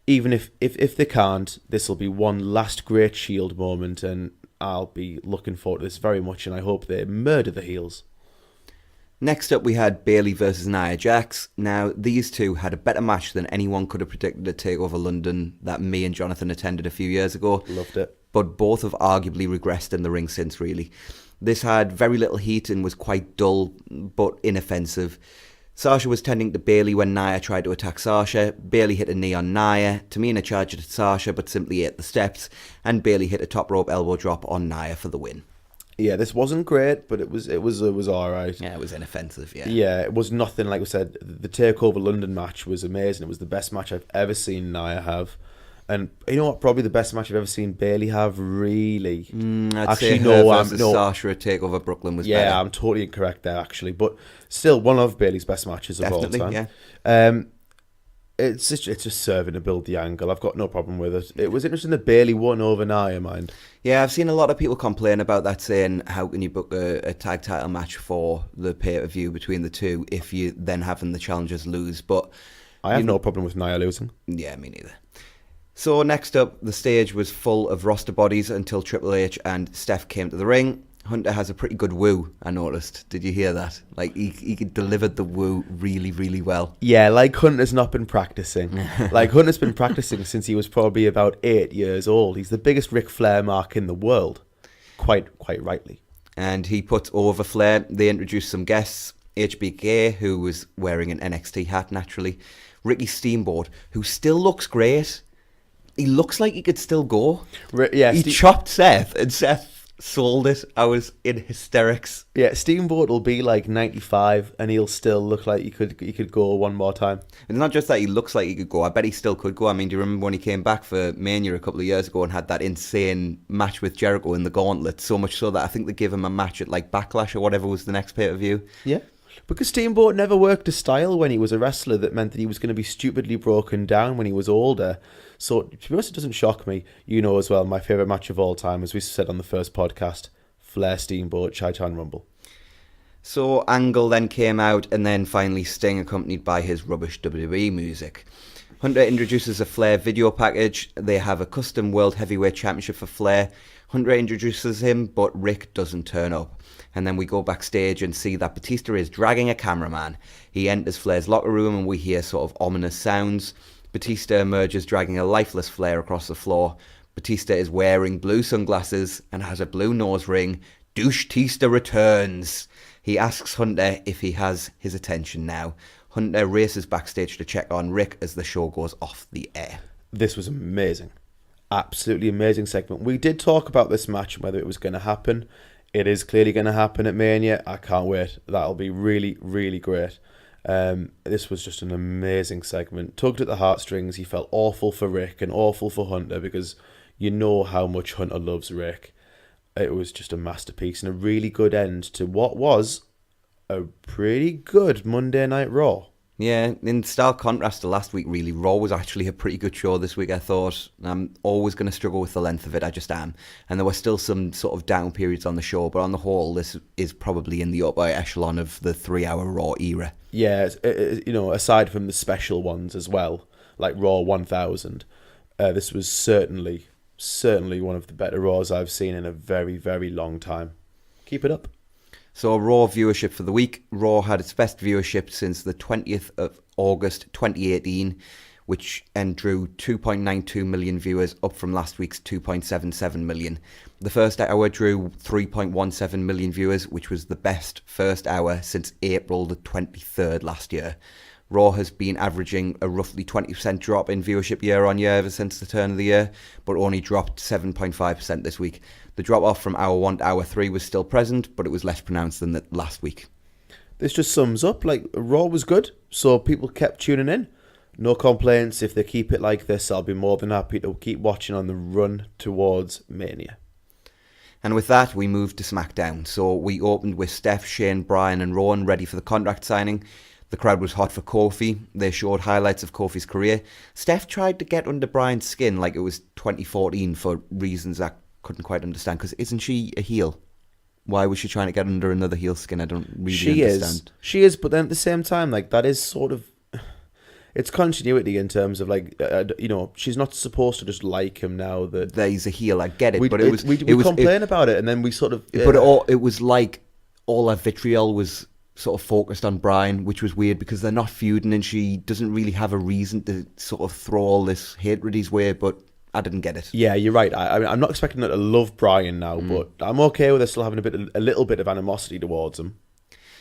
even if they can't, this will be one last great Shield moment. And I'll be looking forward to this very much. And I hope they murder the heels. Next up, we had Bayley versus Nia Jax. Now, these two had a better match than anyone could have predicted at TakeOver London that me and Jonathan attended a few years ago. Loved it. But both have arguably regressed in the ring since, really. This had very little heat and was quite dull, but inoffensive. Sasha was tending to Bayley when Nia tried to attack Sasha. Bayley hit a knee on Nia. Tamina charged at Sasha, but simply ate the steps. And Bayley hit a top rope elbow drop on Nia for the win. Yeah, this wasn't great, but it was all right. Yeah, it was inoffensive, yeah. Yeah, it was nothing, like we said, the TakeOver London match was amazing. It was the best match I've ever seen Nia have. And you know what? Probably the best match I've ever seen Bayley have, really. I'd say her versus Sasha at TakeOver Brooklyn was better. Yeah, I'm totally incorrect there, actually. But still, one of Bayley's best matches of all time. Yeah. It's just serving to build the angle. I've got no problem with it. It was interesting that Bayley won over Nia, mind. Yeah, I've seen a lot of people complain about that, saying how can you book a tag title match for the pay-per-view between the two if you then having the challengers lose. But I have no problem with Nia losing. Yeah, me neither. So next up, the stage was full of roster bodies until Triple H and Steph came to the ring. Hunter has a pretty good woo, I noticed. Did you hear that? Like, he delivered the woo really, really well. Yeah, like Hunter's not been practicing. Like, Hunter's been practicing since he was probably about 8 years old. He's the biggest Ric Flair mark in the world. Quite rightly. And he put over Flair. They introduced some guests. HBK, who was wearing an NXT hat, naturally. Ricky Steamboat, who still looks great. He looks like he could still go. He chopped Seth, and Seth sold it. I was in hysterics. Yeah, Steamboat will be like 95 and he'll still look like he could go one more time. It's not just that he looks like he could go. I bet he still could go. I mean, do you remember when he came back for Mania a couple of years ago and had that insane match with Jericho in the Gauntlet? So much so that I think they gave him a match at like Backlash or whatever was the next pay-per-view. Yeah. Because Steamboat never worked a style when he was a wrestler that meant that he was going to be stupidly broken down when he was older. So, to be honest, it doesn't shock me. You know as well, my favourite match of all time, as we said on the first podcast, Flair Steamboat, Chi-Town Rumble. So, Angle then came out, and then finally Sting, accompanied by his rubbish WWE music. Hunter introduces a Flair video package. They have a custom World Heavyweight Championship for Flair. Hunter introduces him, but Rick doesn't turn up. And then we go backstage and see that Batista is dragging a cameraman. He enters Flair's locker room and we hear sort of ominous sounds. Batista emerges dragging a lifeless Flair across the floor. Batista is wearing blue sunglasses and has a blue nose ring. Douche-tista returns. He asks Hunter if he has his attention now. Hunter races backstage to check on Rick as the show goes off the air. This was amazing. Absolutely amazing segment. We did talk about this match and whether it was going to happen. It is clearly going to happen at Mania. I can't wait. That'll be really, really great. This was just an amazing segment. Tugged at the heartstrings. He felt awful for Rick and awful for Hunter because you know how much Hunter loves Rick. It was just a masterpiece and a really good end to what was a pretty good Monday Night Raw. Yeah, in stark contrast to last week, really, Raw was actually a pretty good show this week, I thought. I'm always going to struggle with the length of it, I just am. And there were still some sort of down periods on the show, but on the whole, this is probably in the upper echelon of the 3-hour Raw era. Yeah, aside from the special ones as well, like Raw 1000, this was certainly one of the better Raws I've seen in a very, very long time. Keep it up. So Raw viewership for the week. Raw had its best viewership since the 20th of August 2018, and drew 2.92 million viewers, up from last week's 2.77 million. The first hour drew 3.17 million viewers, which was the best first hour since April the 23rd last year. Raw has been averaging a roughly 20% drop in viewership year on year ever since the turn of the year, but only dropped 7.5% this week. The drop-off from hour 1 to hour 3 was still present, but it was less pronounced than last week. This just sums up, Raw was good, so people kept tuning in. No complaints. If they keep it like this, I'll be more than happy to keep watching on the run towards Mania. And with that, we moved to SmackDown. So we opened with Steph, Shane, Bryan and Rowan ready for the contract signing. The crowd was hot for Kofi. They showed highlights of Kofi's career. Steph tried to get under Bryan's skin like it was 2014 for reasons I couldn't quite understand. Because isn't she a heel? Why was she trying to get under another heel skin? I don't really understand. She is, but then at the same time, like, that is sort of... It's continuity in terms of, like, she's not supposed to just like him now that he's a heel. I get it, we complain about it, and then we sort of. But it was like all her vitriol was sort of focused on Bryan, which was weird because they're not feuding, and she doesn't really have a reason to sort of throw all this hatred his way. But I didn't get it. Yeah, you're right. I'm not expecting her to love Bryan now, but I'm okay with her still having a little bit of animosity towards him.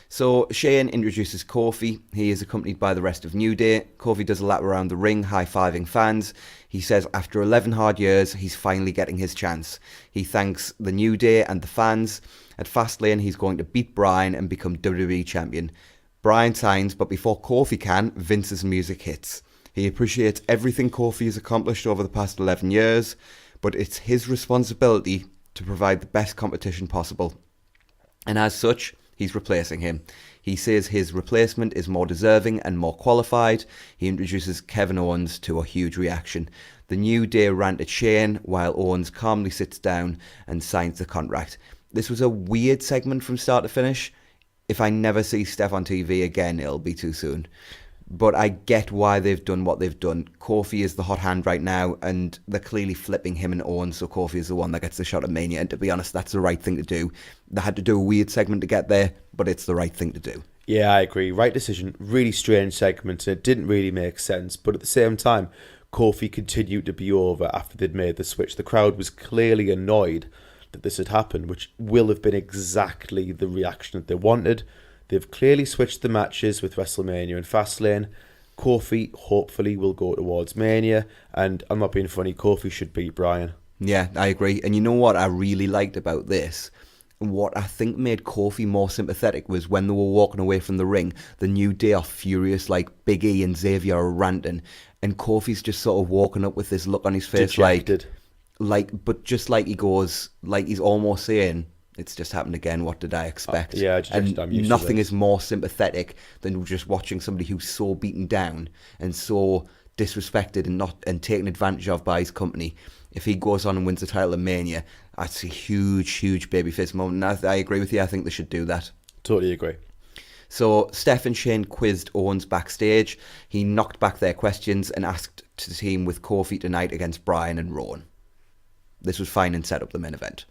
So Shane introduces Kofi. He is accompanied by the rest of New Day. Kofi does a lap around the ring, high-fiving fans. He says after 11 hard years, he's finally getting his chance. He thanks the New Day and the fans. At Fastlane, he's going to beat Bryan and become WWE champion. Bryan signs, but before Kofi can, Vince's music hits. He appreciates everything Kofi has accomplished over the past 11 years, but it's his responsibility to provide the best competition possible. And as such, he's replacing him. He says his replacement is more deserving and more qualified. He introduces Kevin Owens to a huge reaction. The New Day rant at Shane while Owens calmly sits down and signs the contract. This was a weird segment from start to finish. If I never see Steph on TV again, it'll be too soon. But I get why they've done what they've done. Kofi is the hot hand right now, and they're clearly flipping him and Owens, so Kofi is the one that gets the shot at Mania. And to be honest, that's the right thing to do. They had to do a weird segment to get there, but it's the right thing to do. Yeah, I agree. Right decision. Really strange segment, and it didn't really make sense. But at the same time, Kofi continued to be over after they'd made the switch. The crowd was clearly annoyed that this had happened, which will have been exactly the reaction that they wanted. They've clearly switched the matches with WrestleMania and Fastlane. Kofi hopefully will go towards Mania, and I'm not being funny, Kofi should beat Bryan. Yeah, I agree. And you know what I really liked about this? What I think made Kofi more sympathetic was when they were walking away from the ring, the New Day are furious, like Big E and Xavier are ranting, and Kofi's just sort of walking up with this look on his face, dejected. but just like he goes, like he's almost saying, it's just happened again. What did I expect? And nothing is more sympathetic than just watching somebody who's so beaten down and so disrespected and taken advantage of by his company. If he goes on and wins the title of Mania, that's a huge babyface moment. And I agree with you. I think they should do that. Totally agree. So Steph and Shane quizzed Owens backstage. He knocked back their questions and asked to team with Kofi tonight against Bryan and Rowan. This was fine and set up the main event.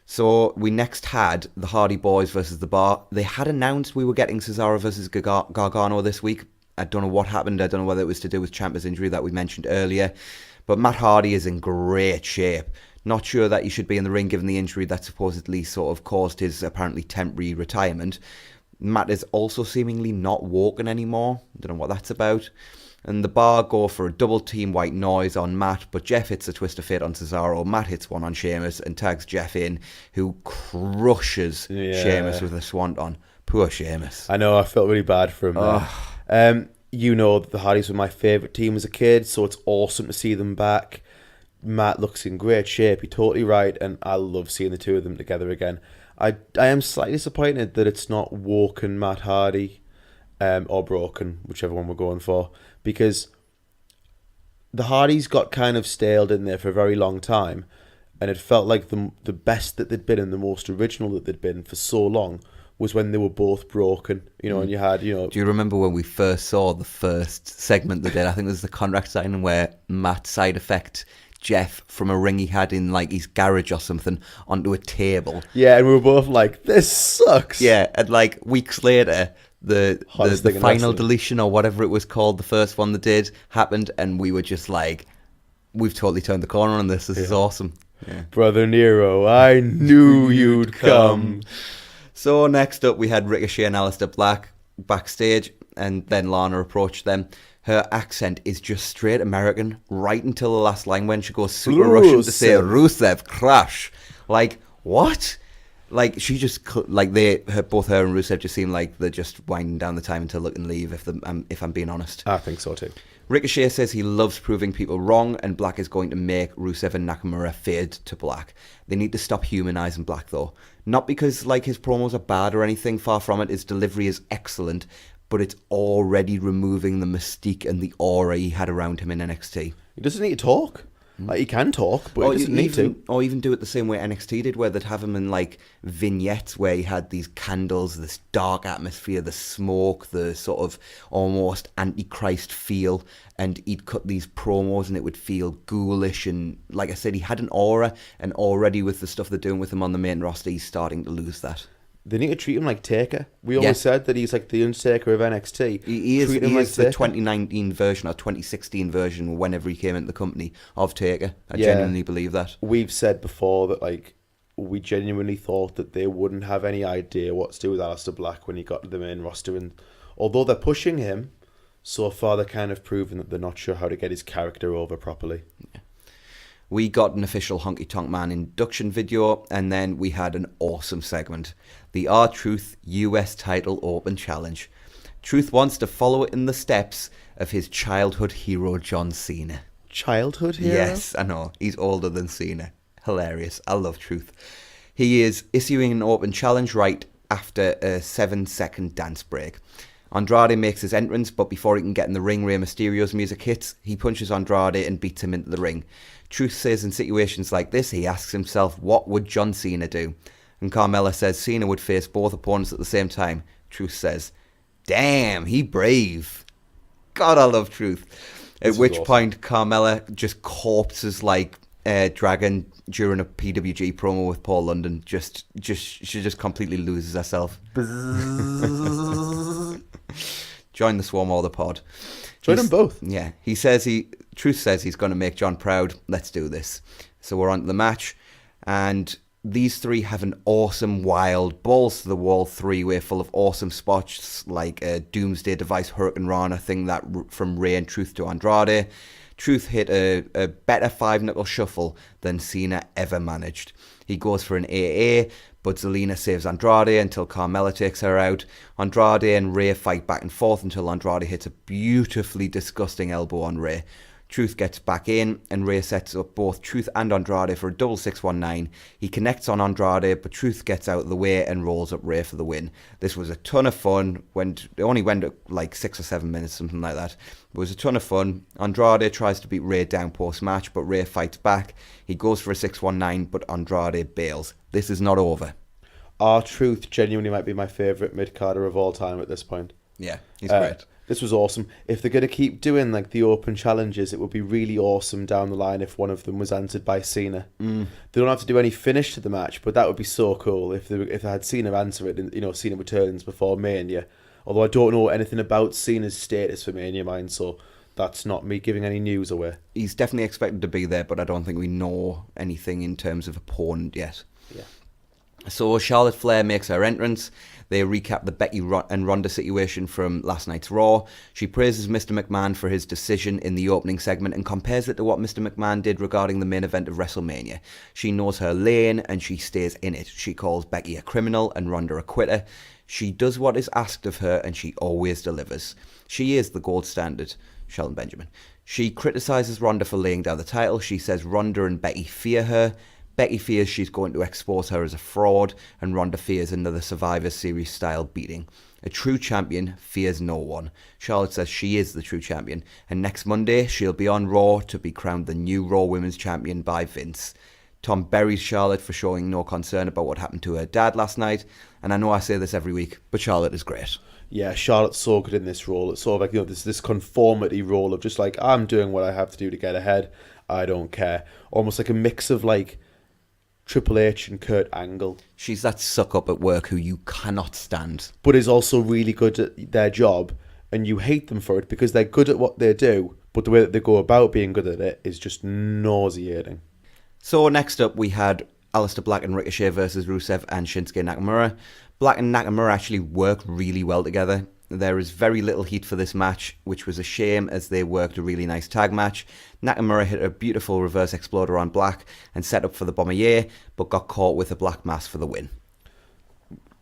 So we next had the Hardy Boys versus The Bar. They had announced we were getting Cesaro versus Gargano this week. I don't know what happened. I don't know whether it was to do with Ciampa's injury that we mentioned earlier. But Matt Hardy is in great shape. Not sure that he should be in the ring given the injury that supposedly sort of caused his apparently temporary retirement. Matt is also seemingly not walking anymore. Don't know what that's about. And the Bar go for a double team white noise on Matt, but Jeff hits a twist of fate on Cesaro. Matt hits one on Sheamus and tags Jeff in, who crushes Sheamus with a swanton. Poor Sheamus. I know, I felt really bad for him there. You know that the Hardys were my favourite team as a kid, so it's awesome to see them back. Matt looks in great shape, you're totally right, and I love seeing the two of them together again. I am slightly disappointed that it's not Woken Matt Hardy, or Broken, whichever one we're going for, because the Hardys got kind of staled in there for a very long time, and it felt like the best that they'd been and the most original that they'd been for so long was when they were both broken, and you had, Do you remember when we first saw the first segment they did? I think it was the contract signing where Matt side effect Jeff from a ring he had in like his garage or something onto a table. Yeah, and we were both like, this sucks. Yeah, and like weeks later, the final deletion or whatever it was called, the first one they did, happened, and we were just like, we've totally turned the corner on this. This is awesome. Yeah. Brother Nero, I knew you'd come. So next up, we had Ricochet and Aleister Black backstage, and then Lana approached them. Her accent is just straight American right until the last line when she goes super Russian to say Rusev, crash. Like, what? Like she just both her and Rusev just seem like they're just winding down the time until they can leave. If I'm being honest, I think so too. Ricochet says he loves proving people wrong, and Black is going to make Rusev and Nakamura fade to black. They need to stop humanizing Black though, not because like his promos are bad or anything. Far from it. His delivery is excellent, but it's already removing the mystique and the aura he had around him in NXT. He doesn't need to talk. Like, he can talk, but he doesn't need to. Or even do it the same way NXT did, where they'd have him in, like, vignettes where he had these candles, this dark atmosphere, the smoke, the sort of almost Antichrist feel, and he'd cut these promos and it would feel ghoulish, and, like I said, he had an aura, and already with the stuff they're doing with him on the main roster, he's starting to lose that. They need to treat him like Taker. We always said that he's like the Undertaker of NXT. He is the 2019 version or 2016 version, whenever he came into the company, of Taker. I genuinely believe that. We've said before that, like, we genuinely thought that they wouldn't have any idea what to do with Aleister Black when he got to the main roster. And although they're pushing him, so far they're kind of proven that they're not sure how to get his character over properly. Yeah. We got an official Honky Tonk Man induction video, and then we had an awesome segment. The R-Truth US title open challenge. Truth wants to follow in the steps of his childhood hero, John Cena. Childhood hero? Yes, I know. He's older than Cena. Hilarious. I love Truth. He is issuing an open challenge right after a 7-second dance break. Andrade makes his entrance, but before he can get in the ring, Rey Mysterio's music hits. He punches Andrade and beats him into the ring. Truth says in situations like this, he asks himself, what would John Cena do? And Carmella says Cena would face both opponents at the same time. Truth says, damn, he brave. God, I love Truth. At which point, Carmella just corpses like Dragon during a PWG promo with Paul London. She just completely loses herself. Join the Swarm or the pod. Join them both. Yeah. Truth says he's going to make John proud. Let's do this. So we're on to the match. And these three have an awesome, wild, balls-to-the-wall three-way full of awesome spots, like a Doomsday Device Hurricane Rana thing that from Rey and Truth to Andrade. Truth hit a better 5-knuckle shuffle than Cena ever managed. He goes for an AA, but Zelina saves Andrade until Carmella takes her out. Andrade and Rey fight back and forth until Andrade hits a beautifully disgusting elbow on Rey. Truth gets back in, and Rey sets up both Truth and Andrade for a double 619. He connects on Andrade, but Truth gets out of the way and rolls up Rey for the win. This was a ton of fun. It only went like 6 or 7 minutes, something like that. It was a ton of fun. Andrade tries to beat Rey down post-match, but Rey fights back. He goes for a 619, but Andrade bails. This is not over. R-Truth genuinely might be my favourite mid-carder of all time at this point. Yeah, he's great. This was awesome. If they're going to keep doing like the open challenges, it would be really awesome down the line if one of them was answered by Cena. They don't have to do any finish to the match, but that would be so cool if they had Cena answer it and Cena returns before Mania. Although I don't know anything about Cena's status for Mania, mind, so that's not me giving any news away. He's definitely expected to be there, but I don't think we know anything in terms of opponent yet. Yeah. So Charlotte Flair makes her entrance. They recap the Becky and Ronda situation from last night's Raw. She praises Mr. McMahon for his decision in the opening segment and compares it to what Mr. McMahon did regarding the main event of WrestleMania. She knows her lane and she stays in it. She calls Becky a criminal and Ronda a quitter. She does what is asked of her and she always delivers. She is the gold standard. Shelton Benjamin. She criticises Ronda for laying down the title. She says Ronda and Becky fear her. Becky fears she's going to expose her as a fraud, and Ronda fears another Survivor Series style beating. A true champion fears no one. Charlotte says she is the true champion, and next Monday she'll be on Raw to be crowned the new Raw Women's Champion by Vince. Tom buries Charlotte for showing no concern about what happened to her dad last night, and I know I say this every week, but Charlotte is great. Yeah, Charlotte's so good in this role. It's sort of like, this conformity role of just like, I'm doing what I have to do to get ahead. I don't care. Almost like a mix of like Triple H and Kurt Angle. She's that suck-up at work who you cannot stand. But is also really good at their job, and you hate them for it because they're good at what they do, but the way that they go about being good at it is just nauseating. So next up we had Aleister Black and Ricochet versus Rusev and Shinsuke Nakamura. Black and Nakamura actually work really well together. There is very little heat for this match, which was a shame as they worked a really nice tag match. Nakamura hit a beautiful reverse exploder on Black and set up for the Bombardier, but got caught with a Black Mass for the win.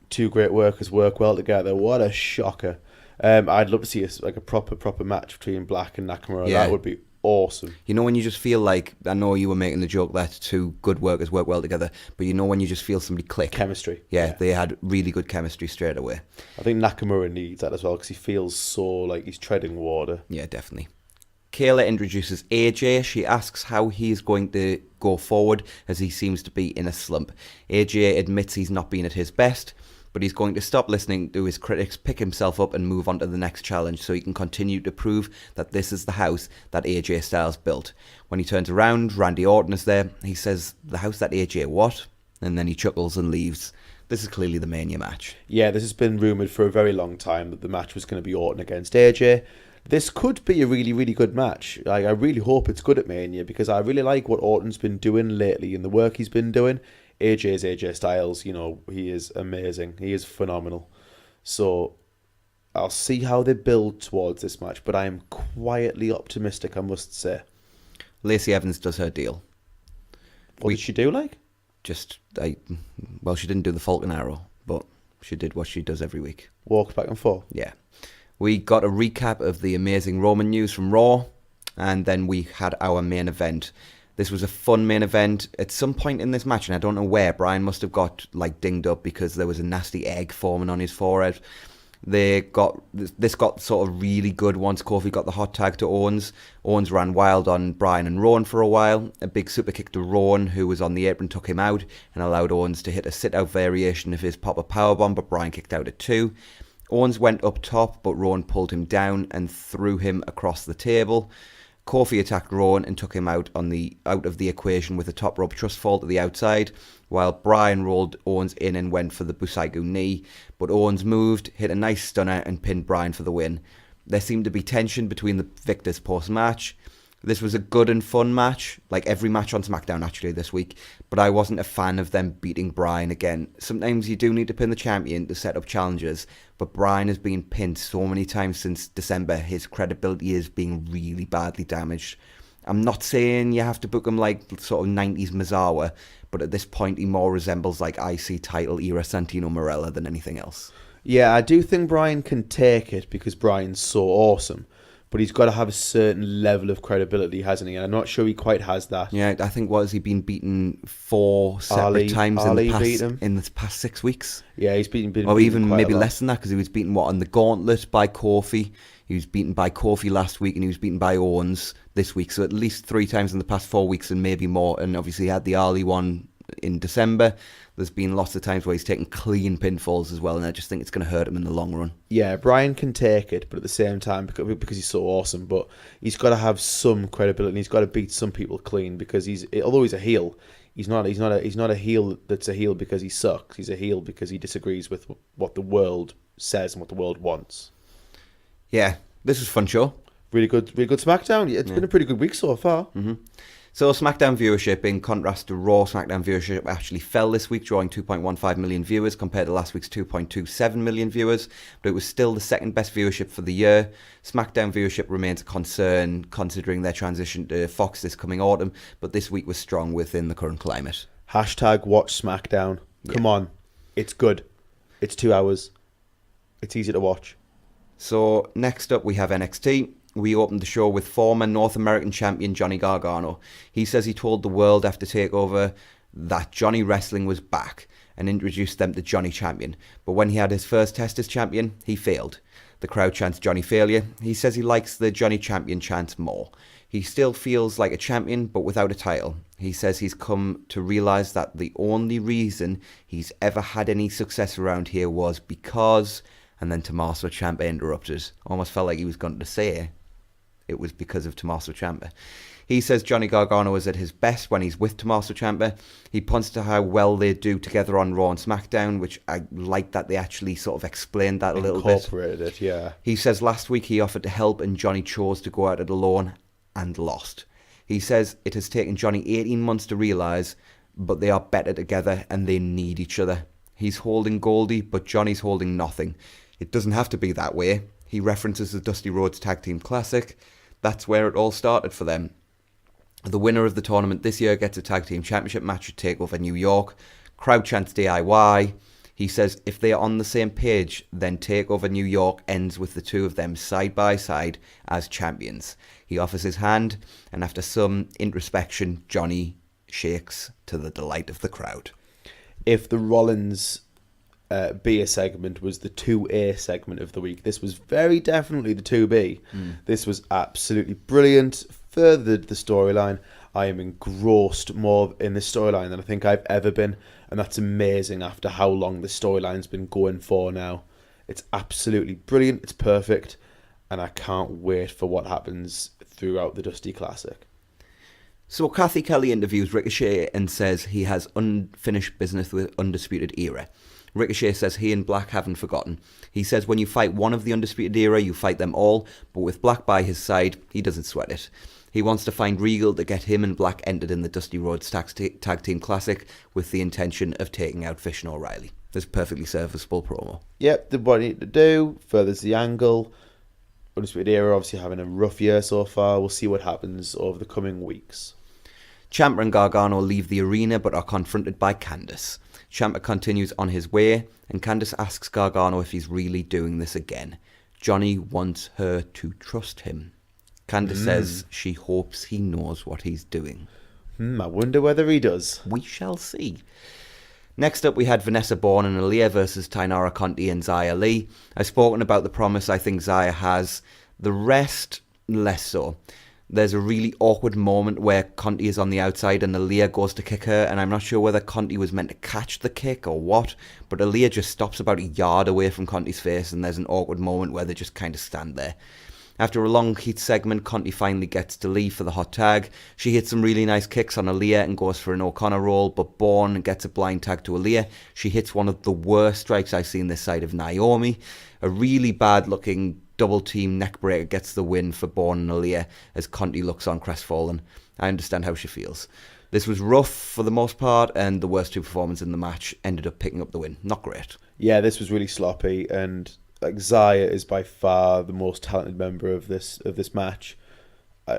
two great workers work well together. What a shocker. I'd love to see a proper match between Black and Nakamura. Yeah. That would be awesome. You know when you just feel like, I know you were making the joke that two good workers work well together, but you know when you just feel somebody click? Chemistry. Yeah, they had really good chemistry straight away. I think Nakamura needs that as well because he feels so like he's treading water. Yeah, definitely. Kayla introduces AJ. She asks how he's going to go forward as he seems to be in a slump. AJ admits he's not been at his best, but he's going to stop listening to his critics, pick himself up and move on to the next challenge so he can continue to prove that this is the house that AJ Styles built. When he turns around, Randy Orton is there. He says, "The house that AJ what?" And then he chuckles and leaves. This is clearly the Mania match. Yeah, this has been rumoured for a very long time that the match was going to be Orton against AJ. This could be a really, really good match. I really hope it's good at Mania because I really like what Orton's been doing lately and the work he's been doing. AJ's AJ Styles, he is amazing. He is phenomenal. So I'll see how they build towards this match, but I am quietly optimistic, I must say. Lacey Evans does her deal. What did she do, like? Well, she didn't do the Falcon Arrow, but she did what she does every week. Walked back and forth. Yeah. We got a recap of the amazing Roman news from Raw, and then we had our main event. This was a fun main event. At some point in this match, and I don't know where, Bryan must have got dinged up because there was a nasty egg forming on his forehead. This got sort of really good once Kofi got the hot tag to Owens. Owens ran wild on Bryan and Rowan for a while. A big super kick to Rowan, who was on the apron, took him out and allowed Owens to hit a sit-out variation of his pop-up powerbomb, but Bryan kicked out at 2. Owens went up top, but Rowan pulled him down and threw him across the table. Kofi attacked Rowan and took him out of the equation with a top rope trust fall to the outside, while Bryan rolled Owens in and went for the Busaiku knee. But Owens moved, hit a nice stunner and pinned Bryan for the win. There seemed to be tension between the victors post-match. This was a good and fun match, like every match on SmackDown actually this week, but I wasn't a fan of them beating Bryan again. Sometimes you do need to pin the champion to set up challenges, but Bryan has been pinned so many times since December, his credibility is being really badly damaged. I'm not saying you have to book him like sort of 90s Mizawa, but at this point he more resembles like IC title era Santino Marella than anything else. Yeah, I do think Bryan can take it because Bryan's so awesome. But he's got to have a certain level of credibility, hasn't he? And I'm not sure he quite has that. Yeah, I think, has he been beaten 4 separate times in the past 6 weeks? Yeah, he's been or even maybe a lot. less than that, because he was beaten, on the Gauntlet by Kofi. He was beaten by Kofi last week, and he was beaten by Owens this week. So at least 3 times in the past 4 weeks, and maybe more. And obviously he had the Ali one in December. There's been lots of times where he's taken clean pinfalls as well, and I just think it's going to hurt him in the long run. Yeah, Bryan can take it, but at the same time, because he's so awesome, but he's got to have some credibility, and he's got to beat some people clean, because although he's a heel, he's not a heel that's a heel because he sucks. He's a heel because he disagrees with what the world says and what the world wants. Yeah, this was a fun show. Really good SmackDown. It's been a pretty good week so far. Mm-hmm. So SmackDown viewership, in contrast to Raw, SmackDown viewership actually fell this week, drawing 2.15 million viewers compared to last week's 2.27 million viewers, but it was still the second best viewership for the year. SmackDown viewership remains a concern considering their transition to Fox this coming autumn, but this week was strong within the current climate. # watch SmackDown. Come on. It's good. It's 2 hours. It's easy to watch. So next up we have NXT. We opened the show with former North American champion Johnny Gargano. He says he told the world after TakeOver that Johnny Wrestling was back and introduced them to Johnny Champion. But when he had his first test as champion, he failed. The crowd chants Johnny Failure. He says he likes the Johnny Champion chant more. He still feels like a champion, but without a title. He says he's come to realise that the only reason he's ever had any success around here was because... And then Tommaso Ciampa interrupted. Almost felt like he was going to say it was because of Tommaso Ciampa. He says Johnny Gargano is at his best when he's with Tommaso Ciampa. He points to how well they do together on Raw and SmackDown, which I like that they actually sort of explained that a little bit. Incorporated it, yeah. He says last week he offered to help and Johnny chose to go at it alone and lost. He says it has taken Johnny 18 months to realise, but they are better together and they need each other. He's holding Goldie, but Johnny's holding nothing. It doesn't have to be that way. He references the Dusty Rhodes Tag Team Classic. That's where it all started for them. The winner of the tournament this year gets a Tag Team Championship match at TakeOver New York. Crowd chants DIY. He says if they are on the same page, then TakeOver New York ends with the two of them side by side as champions. He offers his hand, and after some introspection, Johnny shakes to the delight of the crowd. If the Rollins beer segment was the 2A segment of the week, this was very definitely the 2B. This was absolutely brilliant, furthered the storyline. I am engrossed more in this storyline than I think I've ever been, and that's amazing after how long the storyline's been going for now. It's absolutely brilliant, it's perfect, and I can't wait for what happens throughout the Dusty Classic. So Kathy Kelly interviews Ricochet and says he has unfinished business with Undisputed Era. Ricochet says he and Black haven't forgotten. He says when you fight one of the Undisputed Era, you fight them all, but with Black by his side, he doesn't sweat it. He wants to find Regal to get him and Black entered in the Dusty Rhodes Tag Team Classic with the intention of taking out Fish and O'Reilly. This perfectly serviceable promo. Yep, did what I need to do, furthers the angle. Undisputed Era obviously having a rough year so far. We'll see what happens over the coming weeks. Ciampa and Gargano leave the arena but are confronted by Candice. Ciampa continues on his way, and Candice asks Gargano if he's really doing this again. Johnny wants her to trust him. Candice says she hopes he knows what he's doing. I wonder whether he does. We shall see. Next up, we had Vanessa Bourne and Aaliyah versus Tainara Conti and Xia Li. I've spoken about the promise I think Xia has. The rest, less so. There's a really awkward moment where Conti is on the outside and Aaliyah goes to kick her, and I'm not sure whether Conti was meant to catch the kick or what, but Aaliyah just stops about a yard away from Conti's face, and there's an awkward moment where they just kind of stand there. After a long heat segment, Conti finally gets to leave for the hot tag. She hits some really nice kicks on Aaliyah and goes for an O'Connor roll, but Bourne gets a blind tag to Aaliyah. She hits one of the worst strikes I've seen this side of Naomi. A really bad looking double team neckbreaker gets the win for Bourne and Aaliyah as Conti looks on crestfallen. I understand how she feels. This was rough for the most part, and the worst two performers in the match ended up picking up the win. Not great. Yeah, this was really sloppy, and Xia is by far the most talented member of this match. I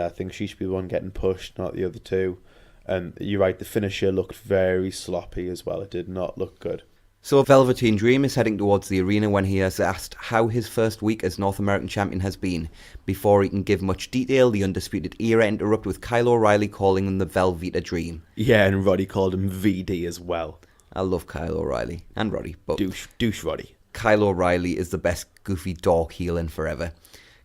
think she should be the one getting pushed, not the other two. And you're right, the finisher looked very sloppy as well. It did not look good. So Velveteen Dream is heading towards the arena when he has asked how his first week as North American champion has been. Before he can give much detail, the Undisputed Era interrupt with Kyle O'Reilly calling him the Velveeta Dream. Yeah, and Roddy called him VD as well. I love Kyle O'Reilly and Roddy, but douche Roddy. Kyle O'Reilly is the best goofy dork heel in forever.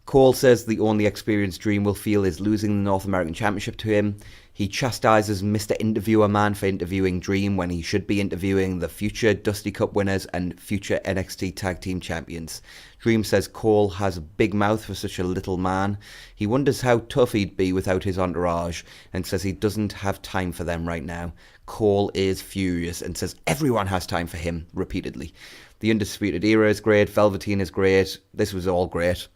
Cole says the only experience Dream will feel is losing the North American Championship to him. He chastises Mr. Interviewer Man for interviewing Dream when he should be interviewing the future Dusty Cup winners and future NXT Tag Team Champions. Dream says Cole has a big mouth for such a little man. He wonders how tough he'd be without his entourage and says he doesn't have time for them right now. Cole is furious and says everyone has time for him, repeatedly. The Undisputed Era is great, Velveteen is great, this was all great.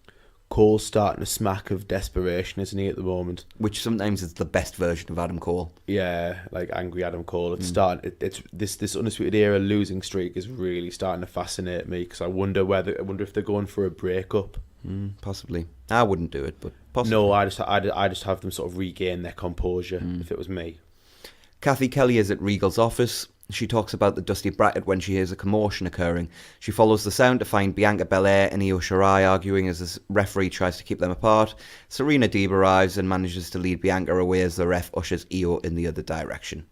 Cole's starting to smack of desperation, isn't he, at the moment? Which sometimes is the best version of Adam Cole. Yeah, like angry Adam Cole. It's starting. It's this Undisputed Era losing streak is really starting to fascinate me because I wonder if they're going for a breakup. Possibly. I wouldn't do it, but possibly. No, I just have them sort of regain their composure. If it was me. Kathy Kelly is at Regal's office. She talks about the Dusty Bracket when she hears a commotion occurring. She follows the sound to find Bianca Belair and Io Shirai arguing as the referee tries to keep them apart. Serena Deeb arrives and manages to lead Bianca away as the ref ushers Io in the other direction.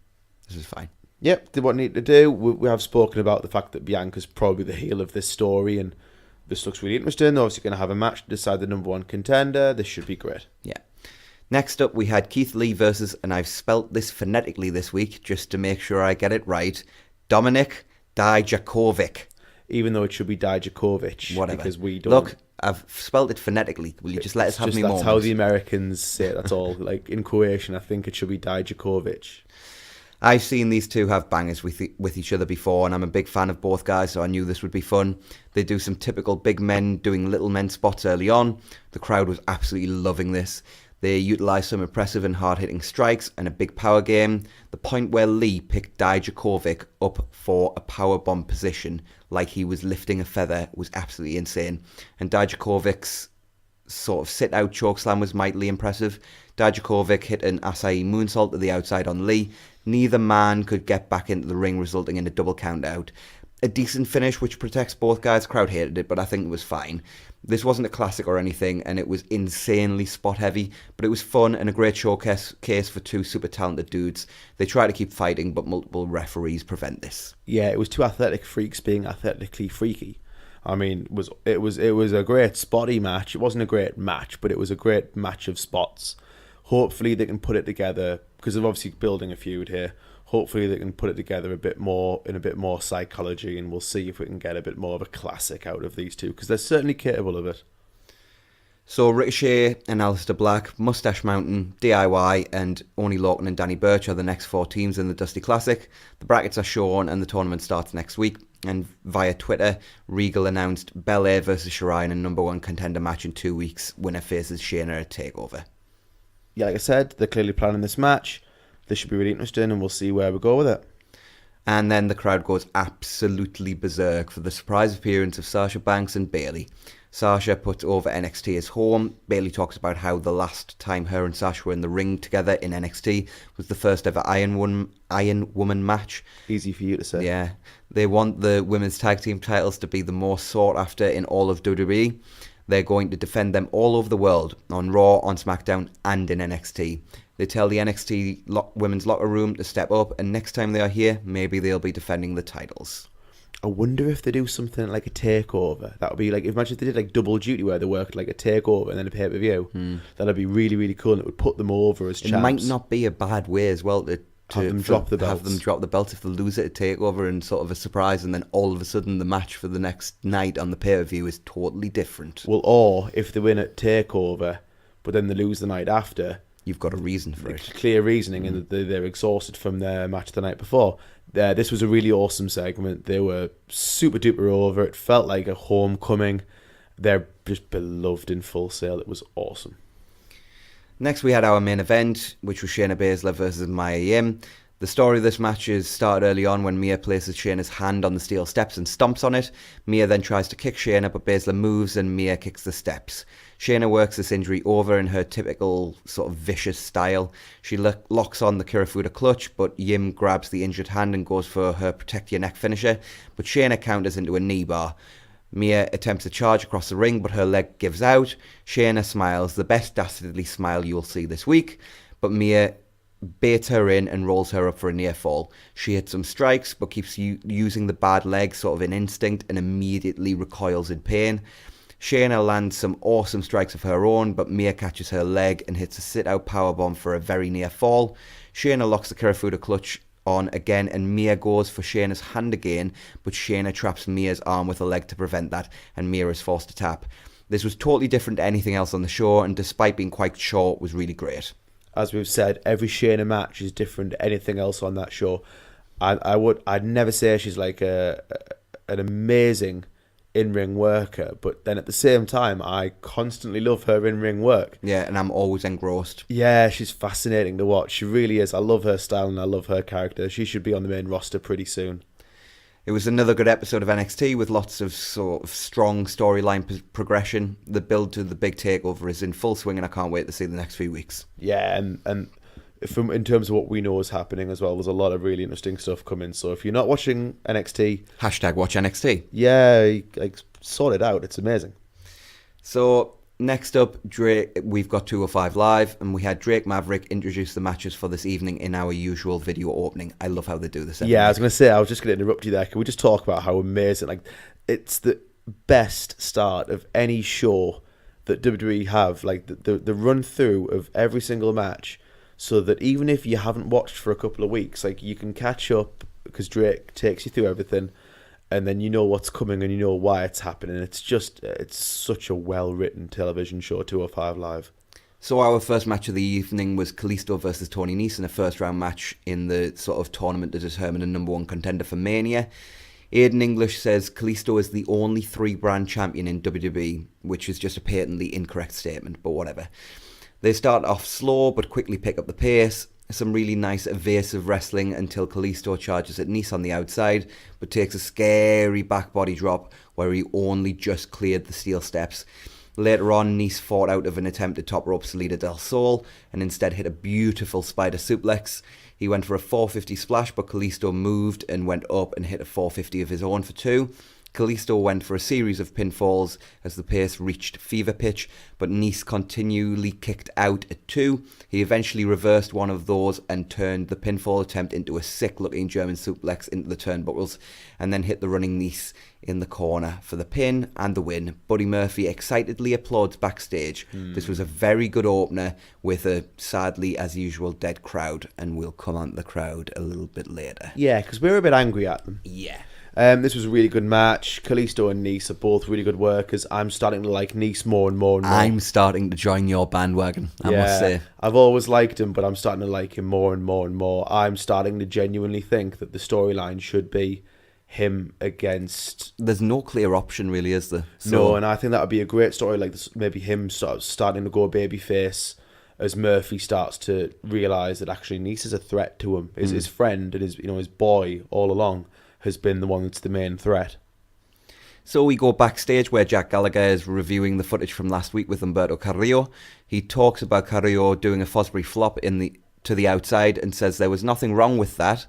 This is fine. Yep, did what I need to do. We have spoken about the fact that Bianca's probably the heel of this story, and this looks really interesting. They're obviously going to have a match to decide the number one contender. This should be great. Yeah. Next up, we had Keith Lee versus, and I've spelt this phonetically this week just to make sure I get it right, Dominik Dijakovic. Even though it should be Dijakovic. Whatever. Because we don't... Look, I've spelled it phonetically. Will you just let us have me moment? That's how the Americans say it, that's all. Like, in Croatian, I think it should be Dijakovic. I've seen these two have bangers with each other before, and I'm a big fan of both guys, so I knew this would be fun. They do some typical big men doing little men spots early on. The crowd was absolutely loving this. They utilised some impressive and hard-hitting strikes and a big power game. The point where Lee picked Dijakovic up for a powerbomb position like he was lifting a feather was absolutely insane. And Dijakovic's sort of sit-out chokeslam was mightily impressive. Dijakovic hit an acai moonsault to the outside on Lee. Neither man could get back into the ring, resulting in a double count-out. a decent finish, which protects both guys. Crowd hated it, but I think it was fine. This wasn't a classic or anything, and it was insanely spot heavy, but it was fun and a great showcase for two super talented dudes. They try to keep fighting, but multiple referees prevent this. Yeah, it was two athletic freaks being athletically freaky. I mean, it was a great spotty match. It wasn't a great match, but it was a great match of spots. Hopefully they can put it together, because they're obviously building a feud here. Hopefully they can put it together a bit more psychology, and we'll see if we can get a bit more of a classic out of these two, because they're certainly capable of it. So Ricochet and Aleister Black, Mustache Mountain, DIY, and Oney Lorcan and Danny Burch are the next 4 teams in the Dusty Classic. The brackets are shown and the tournament starts next week. And via Twitter, Regal announced Belair versus Shirai in a number 1 contender match in 2 weeks. Winner faces Shayna at TakeOver. Yeah, like I said, they're clearly planning this match. This should be really interesting, and we'll see where we go with it. And then the crowd goes absolutely berserk for the surprise appearance of Sasha Banks and Bayley. Sasha puts over NXT as home. Bayley talks about how the last time her and Sasha were in the ring together in NXT was the first ever Iron Woman match. Easy for you to say. Yeah. They want the women's tag team titles to be the most sought after in all of WWE. They're going to defend them all over the world, on Raw, on SmackDown, and in NXT. They tell the NXT women's locker room to step up, and next time they are here, maybe they'll be defending the titles. I wonder if they do something like a takeover. That would be like, imagine if they did like double duty where they worked like a takeover and then a pay-per-view. That'd be really, really cool, and it would put them over as champs. It might not be a bad way as well to have them drop the belts. Have them drop the belts if they lose it at TakeOver, and sort of a surprise, and then all of a sudden the match for the next night on the pay-per-view is totally different. Well, or if they win at TakeOver, but then they lose the night after, you've got a reason for it. Clear reasoning, and they're exhausted from their match the night before. This was a really awesome segment. They were super duper over. It felt like a homecoming. They're just beloved in Full Sail. It was awesome. Next, we had our main event, which was Shayna Baszler versus Mia Yim. The story of this match is started early on when Mia places Shayna's hand on the steel steps and stomps on it. Mia then tries to kick Shayna, but Baszler moves and Mia kicks the steps. Shayna works this injury over in her typical sort of vicious style. She locks on the Kirifuda clutch, but Yim grabs the injured hand and goes for her protect your neck finisher, but Shayna counters into a knee bar. Mia attempts to charge across the ring, but her leg gives out. Shayna smiles, the best dastardly smile you'll see this week, but Mia baits her in and rolls her up for a near fall. She hits some strikes, but keeps using the bad leg sort of in instinct and immediately recoils in pain. Shayna lands some awesome strikes of her own, but Mia catches her leg and hits a sit-out powerbomb for a very near fall. Shayna locks the Kirifuda clutch on again, and Mia goes for Shayna's hand again, but Shayna traps Mia's arm with a leg to prevent that, and Mia is forced to tap. This was totally different to anything else on the show, and despite being quite short, was really great. As we've said, every Shayna match is different to anything else on that show. I'd never say she's like an amazing in-ring worker, but then at the same time, I constantly love her in-ring work. Yeah, and I'm always engrossed. Yeah, she's fascinating to watch. She really is. I love her style and I love her character. She should be on the main roster pretty soon. It was another good episode of NXT with lots of sort of strong storyline progression. The build to the big takeover is in full swing, and I can't wait to see the next few weeks. Yeah, and in terms of what we know is happening as well, there's a lot of really interesting stuff coming. So if you're not watching NXT, #watch NXT. Yeah, like sort it out. It's amazing. So next up, Drake. We've got 205 Live, and we had Drake Maverick introduce the matches for this evening in our usual video opening. I love how they do this. Yeah, I was going to say, I was just going to interrupt you there. Can we just talk about how amazing? Like, it's the best start of any show that WWE have. Like the run through of every single match. So that even if you haven't watched for a couple of weeks, like you can catch up because Drake takes you through everything, and then you know what's coming and you know why it's happening. It's such a well-written television show, 205 Live. So our first match of the evening was Kalisto versus Tony Nese in a first-round match in the sort of tournament to determine a number 1 contender for Mania. Aiden English says Kalisto is the only 3-brand champion in WWE, which is just a patently incorrect statement, but whatever. They start off slow but quickly pick up the pace. Some really nice evasive wrestling until Kalisto charges at Nese on the outside, but takes a scary back body drop where he only just cleared the steel steps. Later on, Nice fought out of an attempted top rope Salida del Sol and instead hit a beautiful spider suplex. He went for a 450 splash, but Kalisto moved and went up and hit a 450 of his own for 2. Kalisto went for a series of pinfalls as the pace reached fever pitch, but Nice continually kicked out at 2. He eventually reversed one of those and turned the pinfall attempt into a sick-looking German suplex into the turnbuckles, and then hit the running Nice in the corner for the pin and the win. Buddy Murphy excitedly applauds backstage. This was a very good opener with a, sadly, as usual, dead crowd, and we'll come on to the crowd a little bit later. Yeah, because we were a bit angry at them. Yeah. This was a really good match. Kalisto and Nice are both really good workers. I'm starting to like Nice more and more and more. I'm starting to join your bandwagon, I must say. I've always liked him, but I'm starting to like him more and more and more. I'm starting to genuinely think that the storyline should be him against... There's no clear option, really, is there? No, and I think that would be a great story, like this, maybe him starting to go babyface as Murphy starts to realise that actually Nice is a threat to him. His friend and his boy all along has been the one that's the main threat. So we go backstage where Jack Gallagher is reviewing the footage from last week with Humberto Carrillo. He talks about Carrillo doing a Fosbury flop to the outside and says there was nothing wrong with that,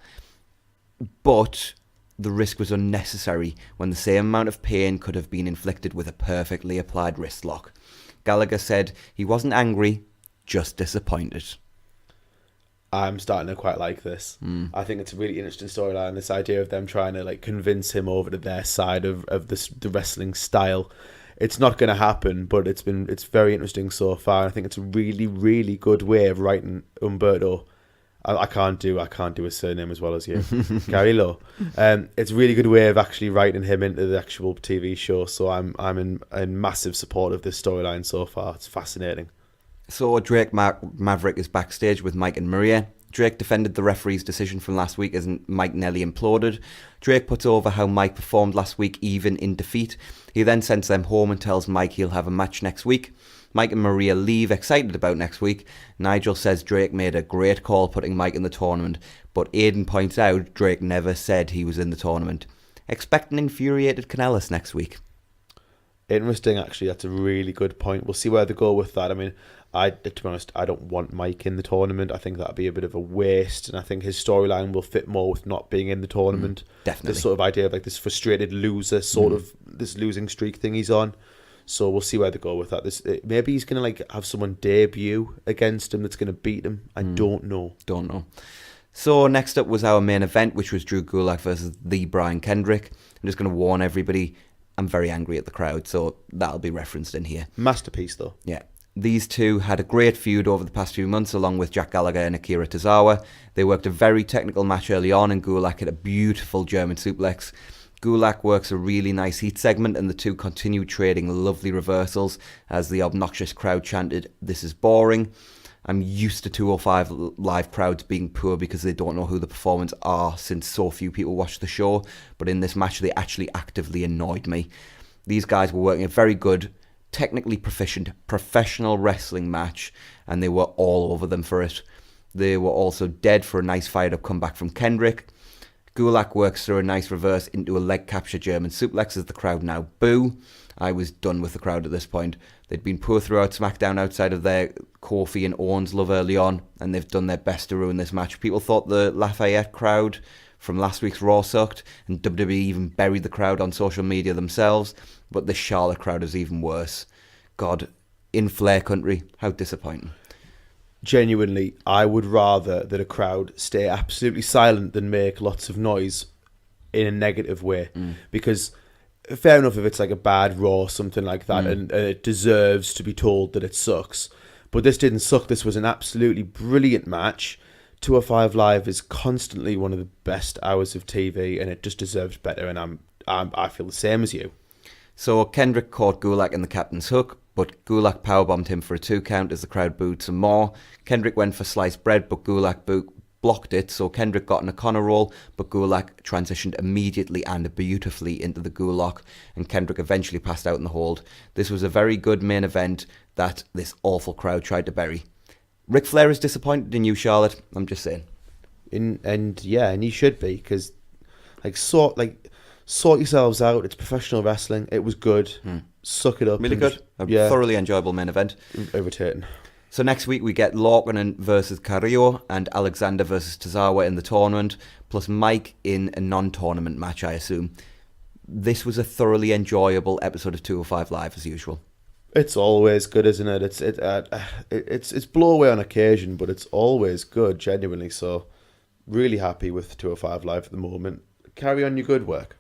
but the risk was unnecessary when the same amount of pain could have been inflicted with a perfectly applied wrist lock. Gallagher said he wasn't angry, just disappointed. I'm starting to quite like this. I think it's a really interesting storyline, this idea of them trying to convince him over to their side of the wrestling style. It's not going to happen, but it's very interesting so far. I think it's a really, really good way of writing Humberto. I can't do a surname as well as you, Carrillo. It's a really good way of actually writing him into the actual TV show. So I'm in massive support of this storyline so far. It's fascinating. So Drake Maverick is backstage with Mike and Maria. Drake defended the referee's decision from last week as Mike nearly imploded. Drake puts over how Mike performed last week even in defeat. He then sends them home and tells Mike he'll have a match next week. Mike and Maria leave excited about next week. Nigel says Drake made a great call putting Mike in the tournament, but Aiden points out Drake never said he was in the tournament. Expect an infuriated Kanellis next week. Interesting, actually. That's a really good point. We'll see where they go with that. I mean, to be honest, I don't want Mike in the tournament. I think that'd be a bit of a waste, and I think his storyline will fit more with not being in the tournament. Definitely. This sort of idea of this frustrated loser, sort of this losing streak thing he's on. So we'll see where they go with that. Maybe he's going to have someone debut against him that's going to beat him. I don't know. So next up was our main event, which was Drew Gulak versus the Brian Kendrick. I'm just going to warn everybody, I'm very angry at the crowd, so that'll be referenced in here. Masterpiece, though. Yeah. These two had a great feud over the past few months, along with Jack Gallagher and Akira Tozawa. They worked a very technical match early on, and Gulak hit a beautiful German suplex. Gulak works a really nice heat segment, and the two continued trading lovely reversals as the obnoxious crowd chanted, "This is boring." I'm used to 205 live crowds being poor because they don't know who the performers are since so few people watch the show, but in this match they actually actively annoyed me. These guys were working a very good, technically proficient, professional wrestling match, and they were all over them for it. They were also dead for a nice fired up comeback from Kendrick. Gulak works through a nice reverse into a leg capture German suplex as the crowd now boo. I was done with the crowd at this point. They'd been poor throughout SmackDown outside of their Kofi and Owens love early on, and they've done their best to ruin this match. People thought the Lafayette crowd from last week's Raw sucked, and WWE even buried the crowd on social media themselves, but the Charlotte crowd is even worse. God, in Flair country, how disappointing. Genuinely, I would rather that a crowd stay absolutely silent than make lots of noise in a negative way. Because fair enough if it's a bad Raw or something like that, and it deserves to be told that it sucks. But this didn't suck. This was an absolutely brilliant match. 205 Live is constantly one of the best hours of TV, and it just deserves better. And I feel the same as you. So Kendrick caught Gulak in the captain's hook, but Gulak powerbombed him for a 2 count as the crowd booed some more. Kendrick went for sliced bread, but Gulak blocked it, so Kendrick got an O'Connor roll, but Gulak transitioned immediately and beautifully into the Gulak, and Kendrick eventually passed out in the hold. This was a very good main event that this awful crowd tried to bury. Ric Flair is disappointed in you, Charlotte. I'm just saying. And he should be, because sort yourselves out. It's professional wrestling. It was good. suck it up. Really and good. A thoroughly enjoyable main event. Irritating. So next week we get Larkinen versus Carrillo and Alexander versus Tozawa in the tournament, plus Mike in a non-tournament match, I assume. This was a thoroughly enjoyable episode of 205 Live as usual. It's always good, isn't it? It's blow away on occasion, but it's always good, genuinely. So, really happy with 205 Live at the moment. Carry on your good work.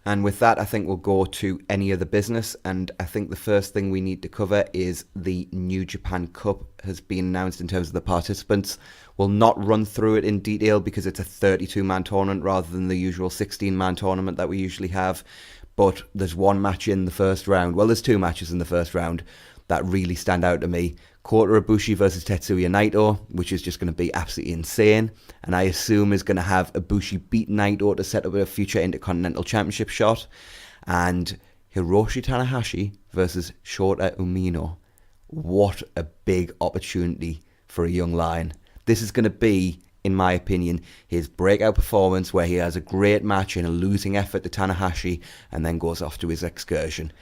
And with that, I think we'll go to any other business. And I think the first thing we need to cover is the New Japan Cup has been announced in terms of the participants. We'll not run through it in detail because it's a 32-man tournament rather than the usual 16-man tournament that we usually have. But there's one match in the first round. Well, there's two matches in the first round that really stand out to me. Kota Ibushi versus Tetsuya Naito, which is just going to be absolutely insane. And I assume is going to have Ibushi beat Naito to set up a future Intercontinental Championship shot. And Hiroshi Tanahashi versus Shota Umino. What a big opportunity for a young lion. This is going to be, in my opinion, his breakout performance where he has a great match in a losing effort to Tanahashi and then goes off to his excursion.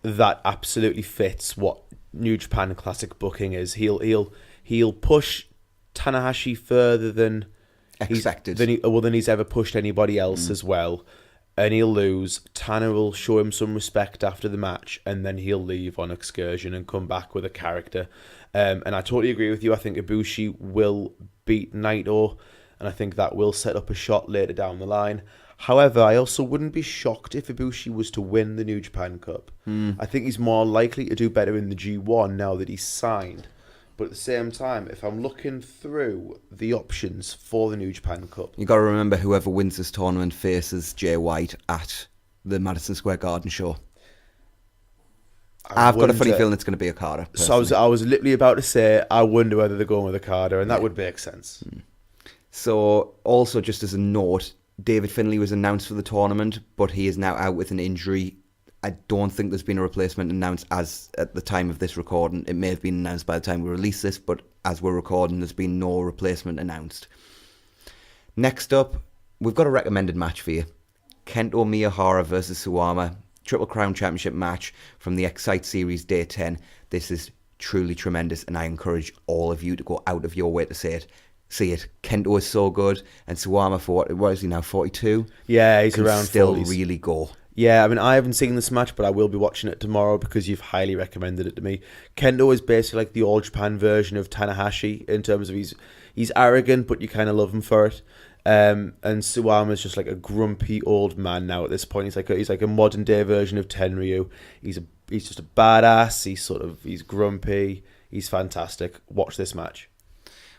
That absolutely fits what New Japan Classic booking is. He'll push Tanahashi further than expected. Than he's ever pushed anybody else as well. And he'll lose. Tana will show him some respect after the match, and then he'll leave on excursion and come back with a character. And I totally agree with you. I think Ibushi will beat Naito, and I think that will set up a shot later down the line. However, I also wouldn't be shocked if Ibushi was to win the New Japan Cup. I think he's more likely to do better in the G1 now that he's signed. But at the same time, if I'm looking through the options for the New Japan Cup... You got to remember, whoever wins this tournament faces Jay White at the Madison Square Garden show. I've got a funny feeling it's going to be Okada. Personally. So I was literally about to say, I wonder whether they're going with Okada, and that would make sense. So, also just as a note, David Finlay was announced for the tournament, but he is now out with an injury. I don't think there's been a replacement announced as at the time of this recording. It may have been announced by the time we release this, but as we're recording, there's been no replacement announced. Next up, we've got a recommended match for you. Kento Miyahara versus Suwama. Triple Crown Championship match from the Excite Series Day 10. This is truly tremendous, and I encourage all of you to go out of your way to see it. Kento is so good, and Suwama, for what is he now, 42? Yeah, he's around still 40s. Really go. Yeah, I mean, I haven't seen this match, but I will be watching it tomorrow because you've highly recommended it to me. Kento is basically like the All Japan version of Tanahashi in terms of he's arrogant, but you kind of love him for it. And Suwama's just like a grumpy old man now at this point. He's like a modern day version of Tenryu. He's just a badass. He's grumpy. He's fantastic. Watch this match.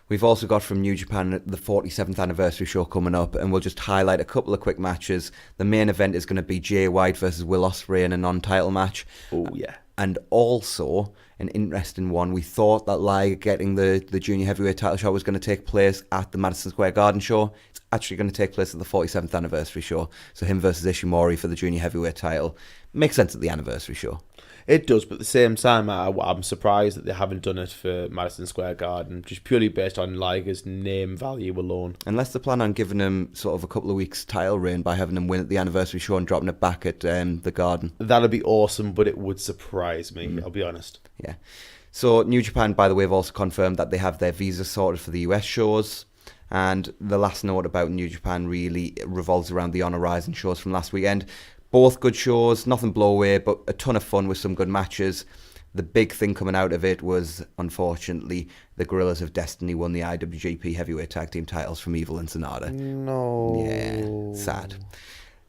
We've also got from New Japan the 47th anniversary show coming up, and we'll just highlight a couple of quick matches. The main event is going to be Jay White versus Will Ospreay in a non-title match. Oh, yeah. And also, an interesting one, we thought that Liger getting the junior heavyweight title shot was going to take place at the Madison Square Garden show. It's actually going to take place at the 47th anniversary show. So him versus Ishimori for the junior heavyweight title. Makes sense at the anniversary show. It does, but at the same time, I'm surprised that they haven't done it for Madison Square Garden, just purely based on Liger's name value alone. Unless they plan on giving him sort of a couple of weeks title reign by having him win at the anniversary show and dropping it back at the Garden. That'd be awesome, but it would surprise me, I'll be honest. Yeah. So New Japan, by the way, have also confirmed that they have their visas sorted for the US shows. And the last note about New Japan really revolves around the Honor Rising shows from last weekend. Both good shows, nothing blow away, but a ton of fun with some good matches. The big thing coming out of it was, unfortunately, the Gorillas of Destiny won the IWGP Heavyweight Tag Team titles from Evil and Sonata. No. Yeah, sad.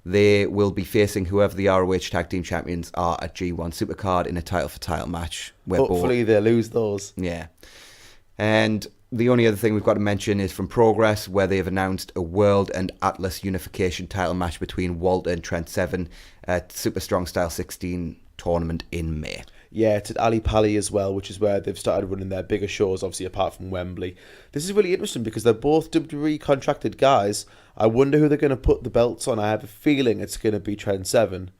They will be facing whoever the ROH Tag Team Champions are at G1 Supercard in a title-for-title match. Hopefully they lose those. Yeah. And the only other thing we've got to mention is from Progress, where they have announced a World and Atlas Unification title match between Walter and Trent Seven at Super Strong Style 16 tournament in May. Yeah, it's at Ali Pali as well, which is where they've started running their bigger shows, obviously, apart from Wembley. This is really interesting because they're both WWE contracted guys. I wonder who they're going to put the belts on. I have a feeling it's going to be Trent Seven,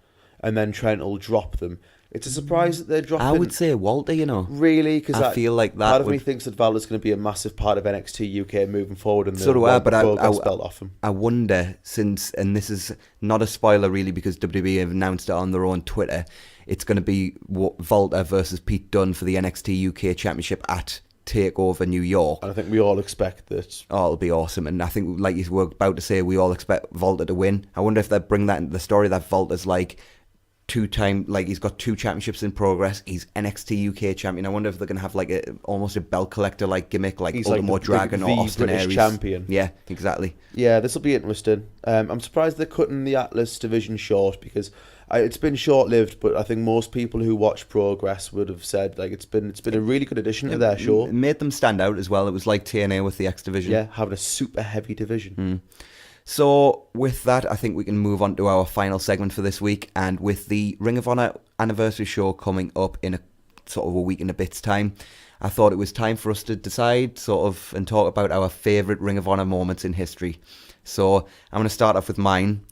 and then Trent will drop them. It's a surprise that they're dropping. I would say Walter, Really, because I feel like that part of me thinks that Walter's going to be a massive part of NXT UK moving forward, and so do I. But belt off him. I wonder, and this is not a spoiler really, because WWE have announced it on their own Twitter. It's going to be Walter versus Pete Dunne for the NXT UK Championship at Takeover New York. And I think we all expect that. Oh, it'll be awesome. And I think, like you were about to say, we all expect Walter to win. I wonder if they bring that into the story, that Walter's like he's got 2 championships in progress. He's NXT UK champion. I wonder if they're going to have like almost a belt collector like gimmick, like he's Ultimo like Dragon or Austin British Aries. champion. Yeah, exactly. Yeah, this will be interesting. I'm surprised they're cutting the Atlas division short, because it's been short-lived, but I think most people who watch Progress would have said like it's been a really good addition to their show. It made them stand out as well. It was like TNA with the X division. Yeah, having a super heavy division. So with that, I think we can move on to our final segment for this week. And with the Ring of Honor anniversary show coming up in a sort of a week and a bit's time, I thought it was time for us to decide and talk about our favourite Ring of Honor moments in history. So I'm going to start off with mine.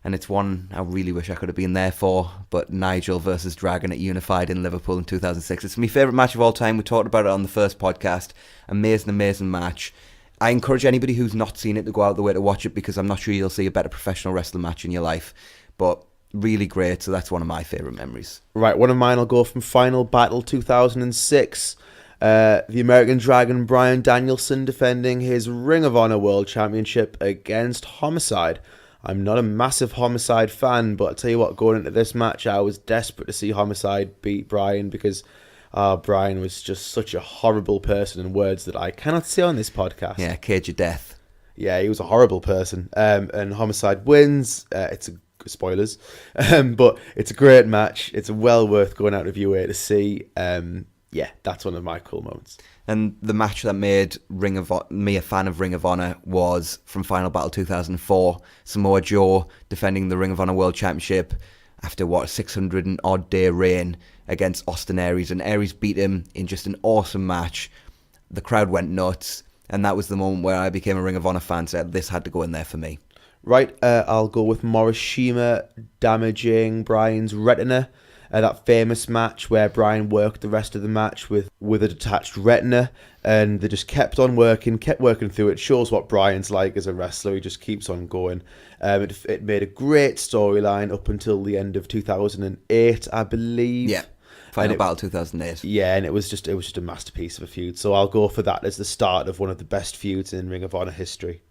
And it's one I really wish I could have been there for, but Nigel versus Dragon at Unified in Liverpool in 2006. It's my favourite match of all time. We talked about it on the first podcast. Amazing match. I encourage anybody who's not seen it to go out of the way to watch it, because I'm not sure you'll see a better professional wrestling match in your life. But really great, so that's one of my favourite memories. Right, one of mine will go from Final Battle 2006. The American Dragon Bryan Danielson defending his Ring of Honor World Championship against Homicide. I'm not a massive Homicide fan, but I'll tell you what, going into this match, I was desperate to see Homicide beat Bryan, because Bryan was just such a horrible person, in words that I cannot say on this podcast. Yeah, Cage of Death. Yeah, he was a horrible person. And Homicide wins. Spoilers. But it's a great match. It's well worth going out of your way to see. Yeah, that's one of my cool moments. And the match that made me a fan of Ring of Honor was from Final Battle 2004. Samoa Joe defending the Ring of Honor World Championship after, 600 and odd day reign against Austin Aries. And Aries beat him in just an awesome match. The crowd went nuts. And that was the moment where I became a Ring of Honor fan, so this had to go in there for me. Right, I'll go with Morishima damaging Bryan's retina. That famous match where Bryan worked the rest of the match with a detached retina, and they just kept working through it. Shows what Bryan's like as a wrestler. He just keeps on going. It made a great storyline up until the end of 2008, I believe. Yeah, Final Battle 2008. Yeah, and it was just a masterpiece of a feud. So I'll go for that as the start of one of the best feuds in Ring of Honor history.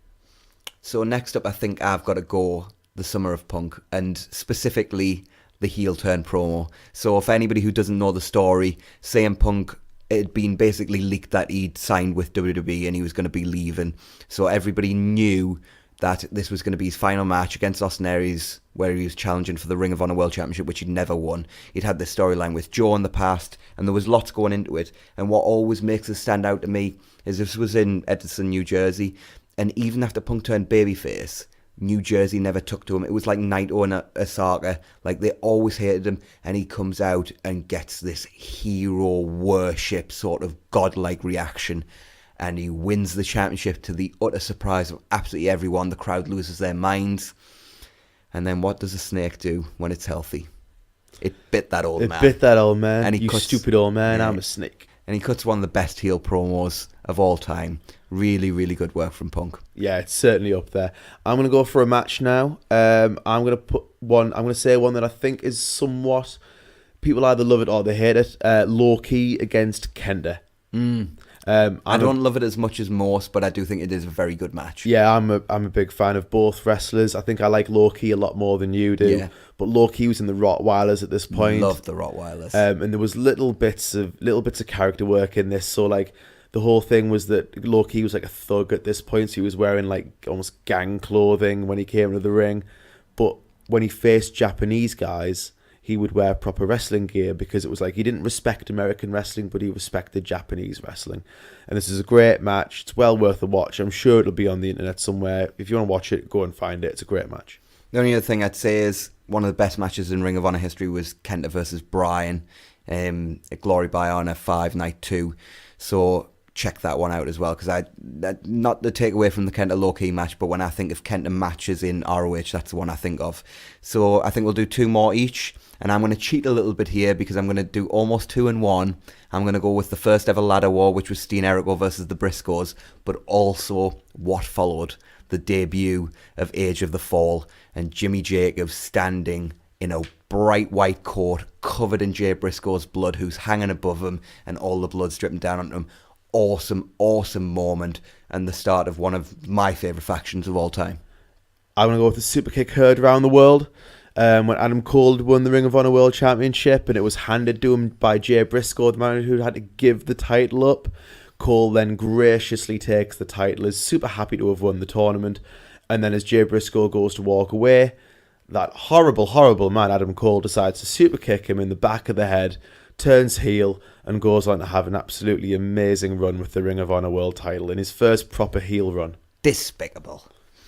So next up, I think I've got to go the Summer of Punk, and specifically the heel turn promo. So for anybody who doesn't know the story, CM Punk, it had been basically leaked that he'd signed with WWE and he was going to be leaving. So everybody knew that this was going to be his final match against Austin Aries, where he was challenging for the Ring of Honor World Championship, which he'd never won. He'd had this storyline with Joe in the past, and there was lots going into it. And what always makes it stand out to me is this was in Edison, New Jersey, and even after Punk turned babyface, New Jersey never took to him. It was like Naito and Osaka. Like, they always hated him, and he comes out and gets this hero worship sort of godlike reaction, and he wins the championship to the utter surprise of absolutely everyone. The crowd loses their minds. And then what does a snake do when it's healthy? It bit that old man. It bit that old man. And stupid old man. Yeah. I'm a snake. And he cuts one of the best heel promos of all time. Really, really good work from Punk. Yeah, it's certainly up there. I'm going to go for a match now. I'm going to say one that I think is somewhat, people either love it or they hate it. Low Key against Kenda. I don't love it as much as most, but I do think it is a very good match. Yeah, I'm a big fan of both wrestlers. I think I like Low Key a lot more than you do. Yeah. But Low Key was in the Rottweilers at this point. Love the Rottweilers. And there was little bits of character work in this. So like, the whole thing was that Low Key was like a thug at this point, so he was wearing like almost gang clothing when he came into the ring. But when he faced Japanese guys, he would wear proper wrestling gear, because it was like he didn't respect American wrestling, but he respected Japanese wrestling. And this is a great match. It's well worth a watch. I'm sure it'll be on the internet somewhere. If you want to watch it, go and find it. It's a great match. The only other thing I'd say is one of the best matches in Ring of Honor history was Kenta versus Bryan at Glory by Honor 5 Night 2. So check that one out as well, because not to take away from the Kenta Low-Ki match, but when I think of Kenta matches in ROH, that's the one I think of. So I think we'll do 2 more each, and I'm going to cheat a little bit here because I'm going to do almost 2 in 1. I'm going to go with the first ever ladder war, which was Steen Eriko versus the Briscoes, but also what followed, the debut of Age of the Fall, and Jimmy Jacobs standing in a bright white coat covered in Jay Briscoe's blood, who's hanging above him, and all the blood's dripping down onto him. Awesome moment, and the start of one of my favourite factions of all time. I'm going to go with the super kick heard around the world. When Adam Cole won the Ring of Honor World Championship, and it was handed to him by Jay Briscoe, the man who had to give the title up. Cole then graciously takes the title, is super happy to have won the tournament, and then as Jay Briscoe goes to walk away, that horrible man Adam Cole decides to super kick him in the back of the head, turns heel, and goes on to have an absolutely amazing run with the Ring of Honor World title in his first proper heel run. Despicable.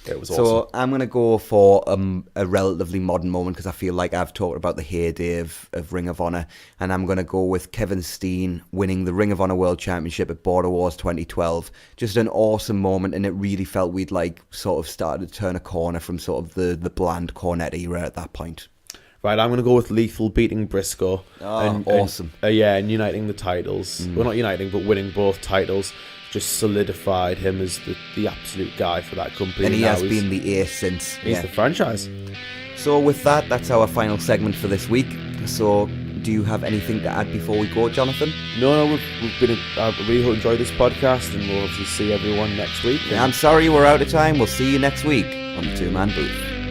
It was awesome. So I'm going to go for a relatively modern moment, because I feel like I've talked about the heyday of Ring of Honor, and I'm going to go with Kevin Steen winning the Ring of Honor World Championship at Border Wars 2012. Just an awesome moment, and it really felt we'd sort of started to turn a corner from sort of the bland Cornette era at that point. Right, I'm going to go with Lethal beating Briscoe. Awesome. And uniting the titles. Well, not uniting, but winning both titles. Just solidified him as the absolute guy for that company. And he has been the ace since. He's the franchise. So with that's our final segment for this week. So do you have anything to add before we go, Jonathan? No, we really enjoyed this podcast, and we'll obviously see everyone next week. I'm sorry we're out of time. We'll see you next week on the Two Man Booth.